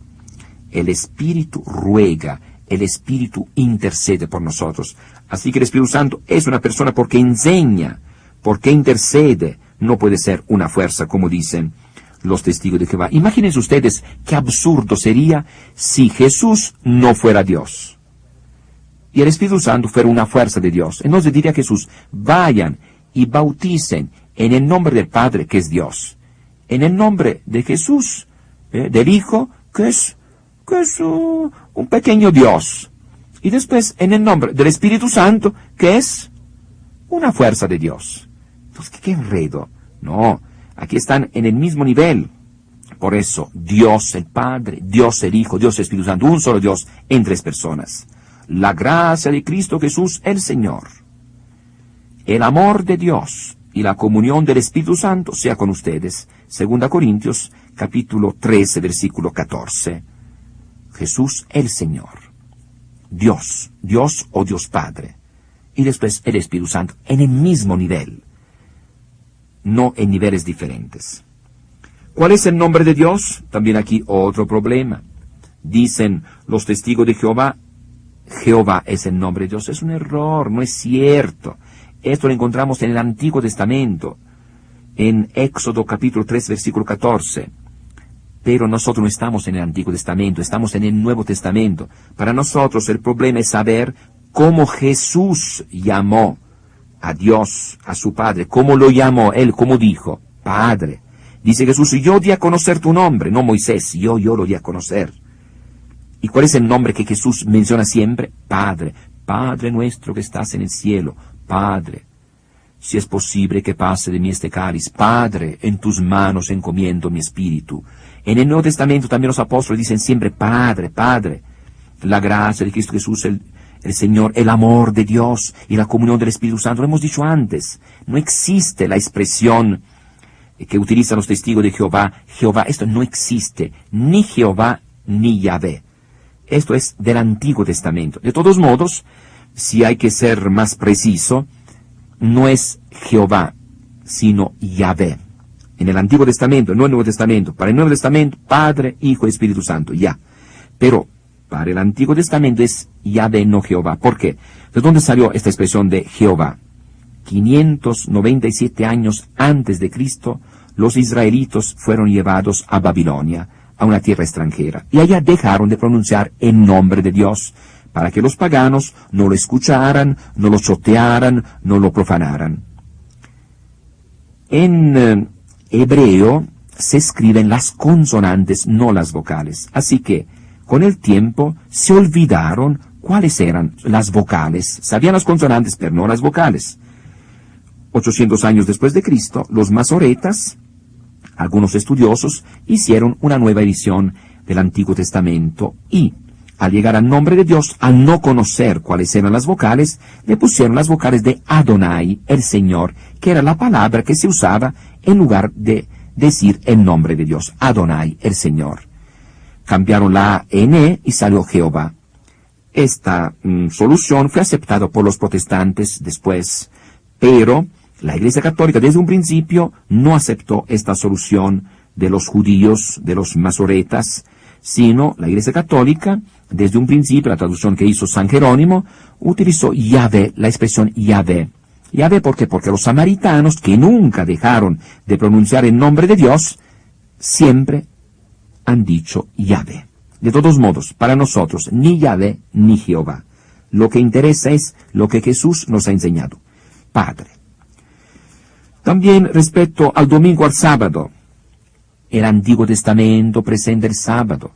El Espíritu ruega, el Espíritu intercede por nosotros. Así que el Espíritu Santo es una persona porque enseña, porque intercede. No puede ser una fuerza, como dicen los testigos de Jehová. Imagínense ustedes qué absurdo sería si Jesús no fuera Dios y el Espíritu Santo fuera una fuerza de Dios. Entonces diría Jesús, vayan y bauticen en el nombre del Padre, que es Dios, en el nombre de Jesús, del Hijo, que es un pequeño Dios, y después en el nombre del Espíritu Santo, que es una fuerza de Dios. Entonces, ¿qué enredo? No, aquí están en el mismo nivel. Por eso, Dios el Padre, Dios el Hijo, Dios el Espíritu Santo, un solo Dios en 3 personas. La gracia de Cristo Jesús el Señor, el amor de Dios y la comunión del Espíritu Santo sea con ustedes. 2 Corintios, capítulo 13, versículo 14. Jesús el Señor, Dios o Dios Padre, y después el Espíritu Santo en el mismo nivel, no en niveles diferentes. ¿Cuál es el nombre de Dios? También aquí otro problema. Dicen los testigos de Jehová, Jehová es el nombre de Dios. Es un error, no es cierto. Esto lo encontramos en el Antiguo Testamento, en Éxodo capítulo 3, versículo 14. Pero nosotros no estamos en el Antiguo Testamento, estamos en el Nuevo Testamento. Para nosotros el problema es saber cómo Jesús llamó a Dios, a su Padre, cómo lo llamó él, cómo dijo, Padre. Dice Jesús, yo di a conocer tu nombre, no Moisés, yo lo di a conocer. ¿Y cuál es el nombre que Jesús menciona siempre? Padre. Padre nuestro que estás en el cielo, Padre, si es posible que pase de mí este cáliz, Padre, en tus manos encomiendo mi espíritu. En el Nuevo Testamento también los apóstoles dicen siempre Padre, Padre. La gracia de Cristo Jesús, el Señor, el amor de Dios y la comunión del Espíritu Santo. Lo hemos dicho antes, no existe la expresión que utilizan los testigos de Jehová, Jehová. Esto no existe, ni Jehová ni Yahvé. Esto es del Antiguo Testamento. De todos modos, si hay que ser más preciso, no es Jehová, sino Yahvé. En el Antiguo Testamento, no el Nuevo Testamento. Para el Nuevo Testamento, Padre, Hijo y Espíritu Santo, ya. Pero para el Antiguo Testamento es Yahvé, no Jehová. ¿Por qué? ¿De dónde salió esta expresión de Jehová? 597 años antes de Cristo, los israelitos fueron llevados a Babilonia, a una tierra extranjera, y allá dejaron de pronunciar el nombre de Dios, para que los paganos no lo escucharan, no lo chotearan, no lo profanaran. En hebreo se escriben las consonantes, no las vocales. Así que, con el tiempo, se olvidaron cuáles eran las vocales. Sabían las consonantes, pero no las vocales. 800 años después de Cristo, los masoretas, algunos estudiosos, hicieron una nueva edición del Antiguo Testamento y, al llegar al nombre de Dios, al no conocer cuáles eran las vocales, le pusieron las vocales de Adonai, el Señor, que era la palabra que se usaba en lugar de decir el nombre de Dios, Adonai, el Señor. Cambiaron la A en E y salió Jehová. Esta solución fue aceptada por los protestantes después, pero la Iglesia Católica desde un principio no aceptó esta solución de los judíos, de los masoretas, sino la Iglesia Católica, desde un principio, la traducción que hizo San Jerónimo, utilizó Yahvé, la expresión Yahvé. Yahvé, ¿por qué? Porque los samaritanos, que nunca dejaron de pronunciar el nombre de Dios, siempre han dicho Yahvé. De todos modos, para nosotros, ni Yahvé ni Jehová. Lo que interesa es lo que Jesús nos ha enseñado. Padre. También respecto al domingo, al sábado. El Antiguo Testamento presenta el sábado,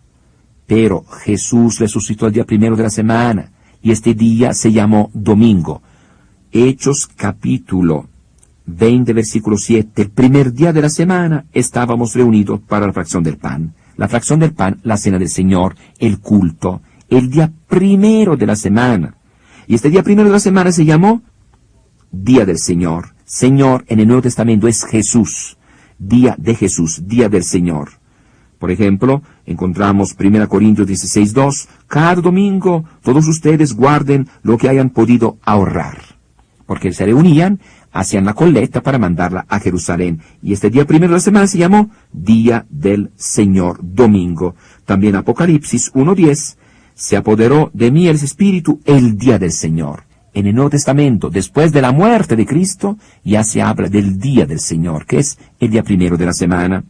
pero Jesús resucitó el día primero de la semana, y este día se llamó domingo. Hechos capítulo 20, versículo 7, el primer día de la semana estábamos reunidos para la fracción del pan. La fracción del pan, la cena del Señor, el culto, el día primero de la semana. Y este día primero de la semana se llamó Día del Señor. Señor en el Nuevo Testamento es Jesús. Día de Jesús, Día del Señor. Por ejemplo, encontramos 1 Corintios 16:2, cada domingo todos ustedes guarden lo que hayan podido ahorrar. Porque se reunían, hacían la colecta para mandarla a Jerusalén. Y este día primero de la semana se llamó Día del Señor, domingo. También Apocalipsis 1:10, se apoderó de mí el Espíritu el día del Señor. En el Nuevo Testamento, después de la muerte de Cristo, ya se habla del día del Señor, que es el día primero de la semana.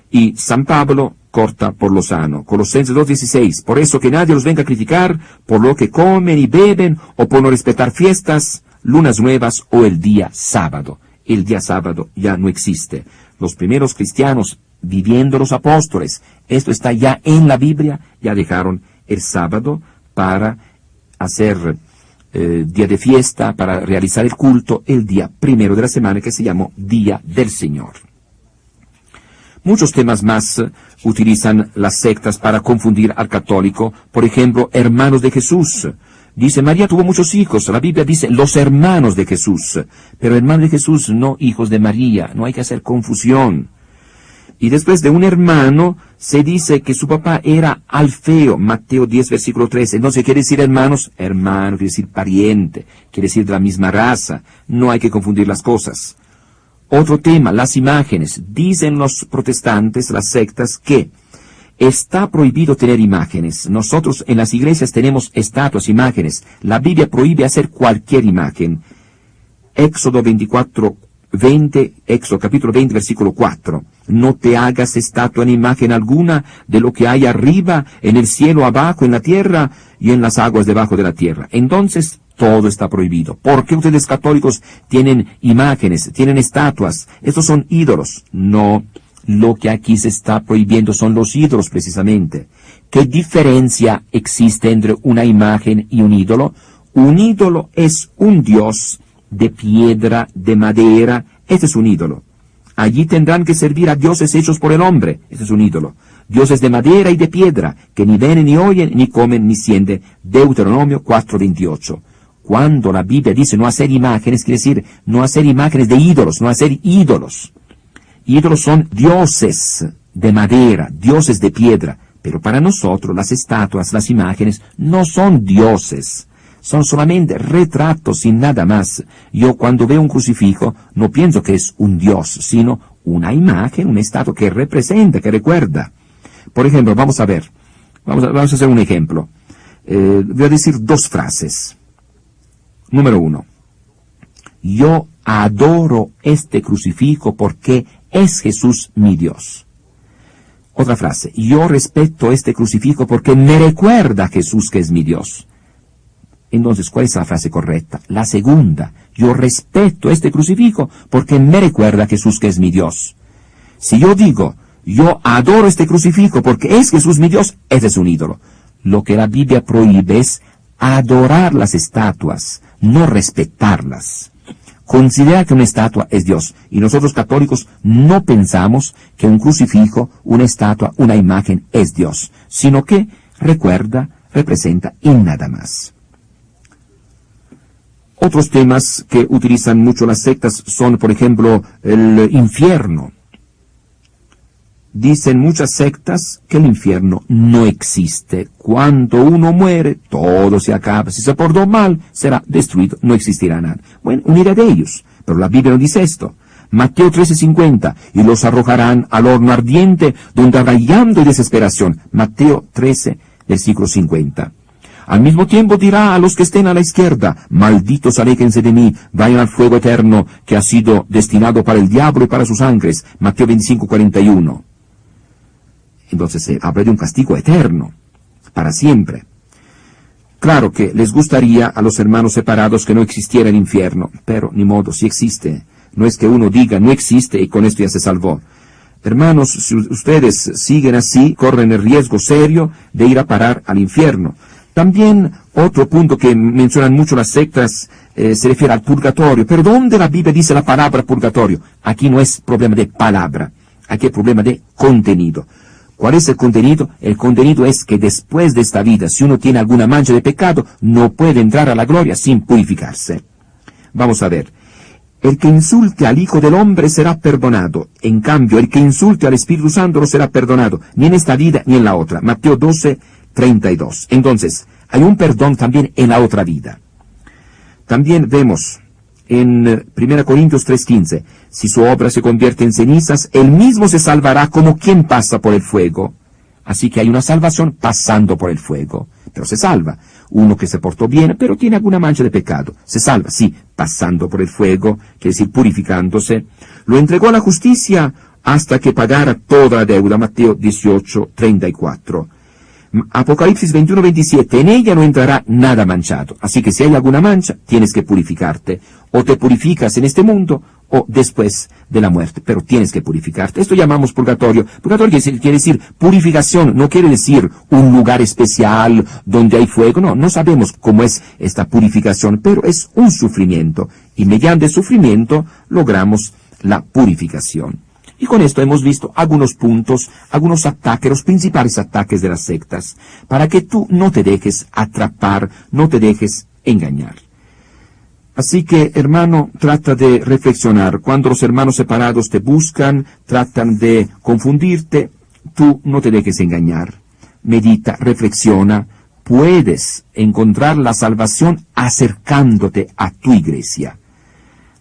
Y San Pablo corta por lo sano. Colosenses 2:16, por eso que nadie los venga a criticar por lo que comen y beben, o por no respetar fiestas, lunas nuevas o el día sábado. El día sábado ya no existe. Los primeros cristianos, viviendo los apóstoles, esto está ya en la Biblia, ya dejaron el sábado para hacer día de fiesta, para realizar el culto, el día primero de la semana, que se llamó Día del Señor. Muchos temas más utilizan las sectas para confundir al católico. Por ejemplo, hermanos de Jesús. Dice, María tuvo muchos hijos. La Biblia dice, los hermanos de Jesús. Pero hermanos de Jesús, no hijos de María. No hay que hacer confusión. Y después de un hermano, se dice que su papá era Alfeo, Mateo 10, versículo 13. Entonces, ¿quiere decir hermanos? Hermano quiere decir pariente, quiere decir de la misma raza. No hay que confundir las cosas. Otro tema, las imágenes. Dicen los protestantes, las sectas, que está prohibido tener imágenes. Nosotros en las iglesias tenemos estatuas, imágenes. La Biblia prohíbe hacer cualquier imagen. Éxodo 24:20, Éxodo capítulo 20, versículo 4. No te hagas estatua ni imagen alguna de lo que hay arriba, en el cielo abajo, en la tierra y en las aguas debajo de la tierra. Entonces, todo está prohibido. ¿Por qué ustedes católicos tienen imágenes, tienen estatuas? Estos son ídolos. No, lo que aquí se está prohibiendo son los ídolos precisamente. ¿Qué diferencia existe entre una imagen y un ídolo? Un ídolo es un dios de piedra, de madera. Este es un ídolo. Allí tendrán que servir a dioses hechos por el hombre. Este es un ídolo. Dioses de madera y de piedra, que ni ven, ni oyen, ni comen, ni sienten. Deuteronomio 4:28. Cuando la Biblia dice no hacer imágenes, quiere decir no hacer imágenes de ídolos, no hacer ídolos. Ídolos son dioses de madera, dioses de piedra. Pero para nosotros las estatuas, las imágenes, no son dioses. Son solamente retratos sin nada más. Yo cuando veo un crucifijo no pienso que es un dios, sino una imagen, una estatua que representa, que recuerda. Por ejemplo, vamos a ver, vamos a hacer un ejemplo. Voy a decir dos frases. Número 1. Yo adoro este crucifijo porque es Jesús mi Dios. Otra frase. Yo respeto este crucifijo porque me recuerda a Jesús que es mi Dios. Entonces, ¿cuál es la frase correcta? La segunda. Yo respeto este crucifijo porque me recuerda a Jesús que es mi Dios. Si yo digo, yo adoro este crucifijo porque es Jesús mi Dios, ese es un ídolo. Lo que la Biblia prohíbe es adorar las estatuas, no respetarlas. Considera que una estatua es Dios. Y nosotros católicos no pensamos que un crucifijo, una estatua, una imagen es Dios, sino que recuerda, representa y nada más. Otros temas que utilizan mucho las sectas son, por ejemplo, el infierno. Dicen muchas sectas que el infierno no existe. Cuando uno muere, todo se acaba. Si se portó mal, será destruido, no existirá nada. Bueno, una idea de ellos, pero la Biblia no dice esto. Mateo 13:50, y los arrojarán al horno ardiente, donde habrá llanto y desesperación. Mateo 13, versículo 50. Al mismo tiempo dirá a los que estén a la izquierda, malditos aléjense de mí, vayan al fuego eterno que ha sido destinado para el diablo y para sus ángeles. Mateo 25:41. Entonces se habla de un castigo eterno, para siempre. Claro que les gustaría a los hermanos separados que no existiera el infierno, pero ni modo, si existe. No es que uno diga no existe y con esto ya se salvó. Hermanos, si ustedes siguen así, corren el riesgo serio de ir a parar al infierno. También otro punto que mencionan mucho las sectas se refiere al purgatorio. ¿Pero dónde la Biblia dice la palabra purgatorio? Aquí no es problema de palabra, aquí es problema de contenido. ¿Cuál es el contenido? El contenido es que después de esta vida, si uno tiene alguna mancha de pecado, no puede entrar a la gloria sin purificarse. Vamos a ver. El que insulte al Hijo del Hombre será perdonado. En cambio, el que insulte al Espíritu Santo no será perdonado, ni en esta vida ni en la otra. Mateo 12:32. Entonces, hay un perdón también en la otra vida. También vemos en 1 Corintios 3:15, si su obra se convierte en cenizas, él mismo se salvará como quien pasa por el fuego. Así que hay una salvación pasando por el fuego, pero se salva. Uno que se portó bien, pero tiene alguna mancha de pecado, se salva, sí, pasando por el fuego, quiere decir purificándose. Lo entregó a la justicia hasta que pagara toda la deuda. Mateo 18:34. Apocalipsis 21:27, en ella no entrará nada manchado. Así que si hay alguna mancha, tienes que purificarte. O te purificas en este mundo, o después de la muerte, pero tienes que purificarte. Esto llamamos purgatorio. Purgatorio quiere decir purificación, no quiere decir un lugar especial donde hay fuego. No sabemos cómo es esta purificación, pero es un sufrimiento. Y mediante el sufrimiento logramos la purificación. Y con esto hemos visto algunos puntos, algunos ataques, los principales ataques de las sectas, para que tú no te dejes atrapar, no te dejes engañar. Así que, hermano, trata de reflexionar. Cuando los hermanos separados te buscan, tratan de confundirte, tú no te dejes engañar. Medita, reflexiona. Puedes encontrar la salvación acercándote a tu iglesia.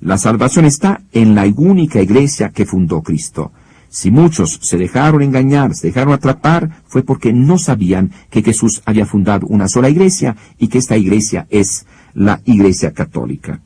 La salvación está en la única iglesia que fundó Cristo. Si muchos se dejaron engañar, se dejaron atrapar, fue porque no sabían que Jesús había fundado una sola iglesia y que esta iglesia es la Iglesia Católica.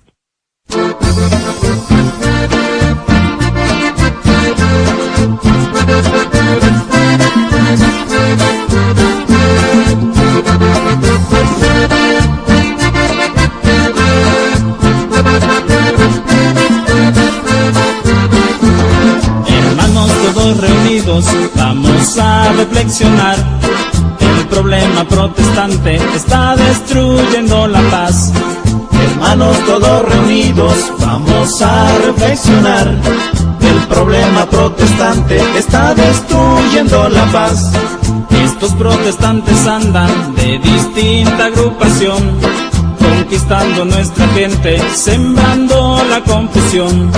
Hermanos todos reunidos, vamos a reflexionar. El problema problema protestante está destruyendo la paz. Hermanos todos reunidos, vamos a reflexionar. El problema protestante está destruyendo la paz. Estos protestantes andan de distinta agrupación, conquistando nuestra gente, sembrando la confusión.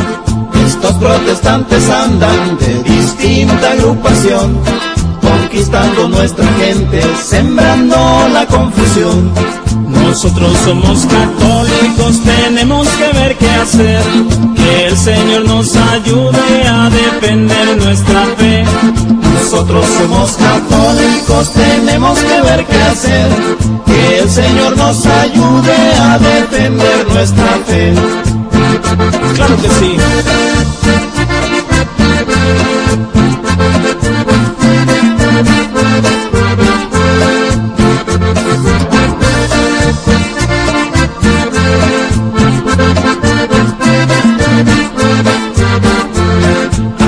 Estos protestantes andan de distinta agrupación, conquistando nuestra gente, sembrando la confusión. Nosotros somos católicos, tenemos que ver qué hacer, que el Señor nos ayude a defender nuestra fe. Nosotros somos católicos, tenemos que ver qué hacer, que el Señor nos ayude a defender nuestra fe. Claro que sí.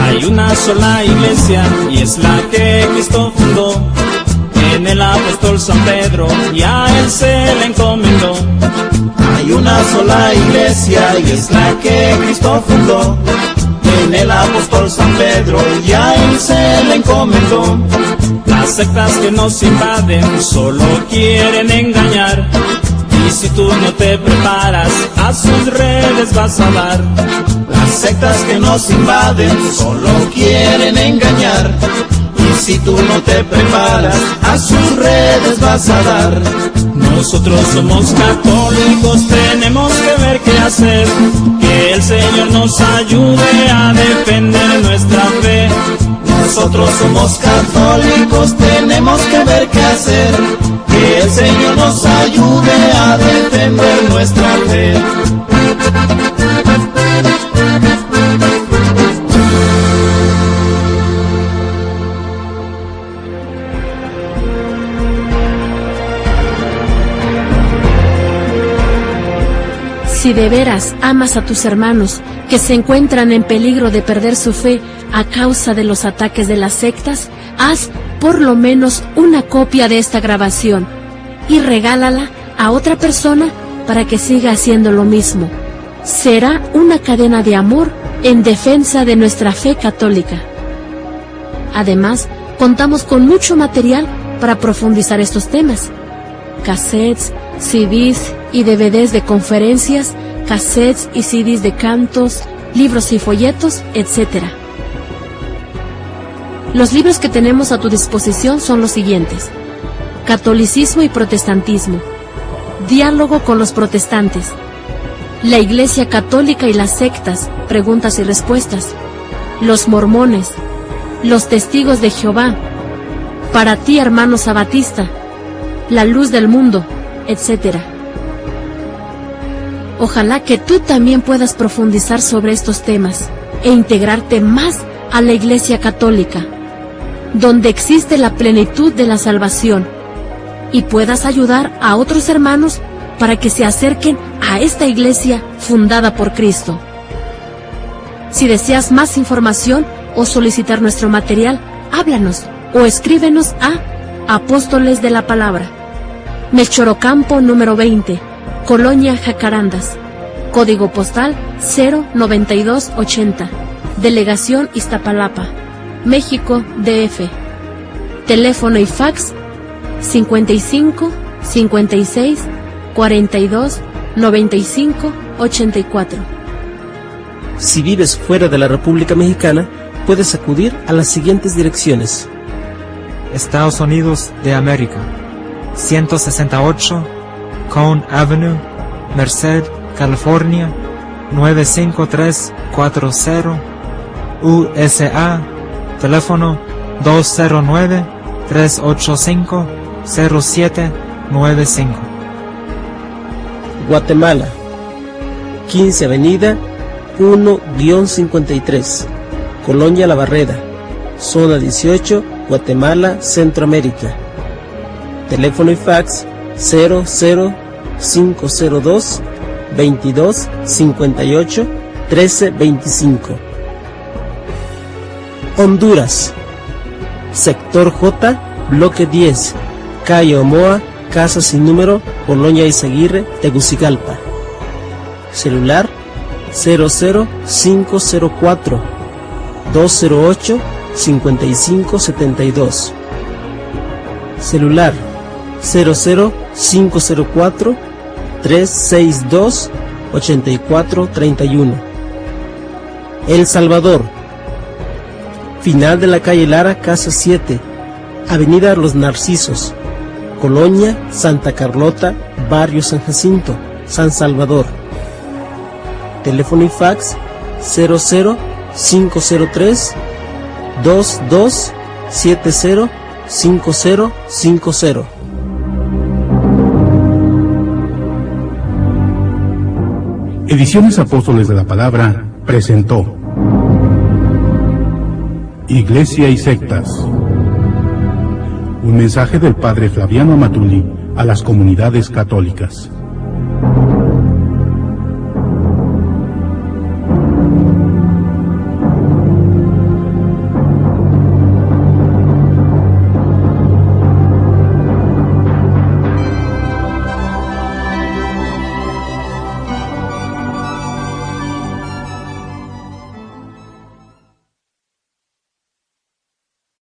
Hay una sola iglesia y es la que Cristo fundó. En el apóstol San Pedro y a él se le encomendó. Hay una sola iglesia y es la que Cristo fundó. En el apóstol San Pedro y a él se le encomendó. Las sectas que nos invaden solo quieren engañar, y si tú no te preparas, a sus redes vas a dar. Las sectas que nos invaden solo quieren engañar, y si tú no te preparas, a sus redes vas a dar. Nosotros somos católicos, tenemos que ver qué hacer, que el Señor nos ayude a defender nuestra fe. Nosotros somos católicos, tenemos que ver qué hacer, que el Señor nos ayude a defender nuestra fe. Si de veras amas a tus hermanos que se encuentran en peligro de perder su fe a causa de los ataques de las sectas, haz por lo menos una copia de esta grabación y regálala a otra persona para que siga haciendo lo mismo. Será una cadena de amor en defensa de nuestra fe católica. Además, contamos con mucho material para profundizar estos temas: cassettes, CDs y DVDs de conferencias, cassettes y CDs de cantos, libros y folletos, etc. Los libros que tenemos a tu disposición son los siguientes: Catolicismo y Protestantismo, Diálogo con los Protestantes, La Iglesia Católica y las sectas, preguntas y respuestas, Los Mormones, Los Testigos de Jehová, Para ti, hermano Sabatista, La Luz del Mundo, etc. Ojalá que tú también puedas profundizar sobre estos temas e integrarte más a la Iglesia Católica, donde existe la plenitud de la salvación, y puedas ayudar a otros hermanos para que se acerquen a esta iglesia fundada por Cristo. Si deseas más información o solicitar nuestro material, háblanos o escríbenos a Apóstoles de la Palabra, Melchor Ocampo número 20, Colonia Jacarandas, código postal 09280, Delegación Iztapalapa, México, DF. Teléfono y fax 55 56 42 95 84. Si vives fuera de la República Mexicana, puedes acudir a las siguientes direcciones: Estados Unidos de América, 168 Cone Avenue, Merced, California, 95340, USA, teléfono 209-385-0795. Guatemala, 15 Avenida 1-53, Colonia La Barreda, Zona 18, Guatemala, Centroamérica. Teléfono y fax 00502 22 58 13 25. Honduras, Sector J, Bloque 10, calle Omoa, casa sin número, Colonia Izaguirre, Tegucigalpa. Celular 00504 208 5572. Celular 00504 362 8431. El Salvador, final de la calle Lara, casa 7, Avenida Los Narcisos, Colonia Santa Carlota, Barrio San Jacinto, San Salvador. Teléfono y fax 00503 2270 5050. Ediciones Apóstoles de la Palabra presentó Iglesia y sectas. Un mensaje del padre Flaviano Amatuli a las comunidades católicas.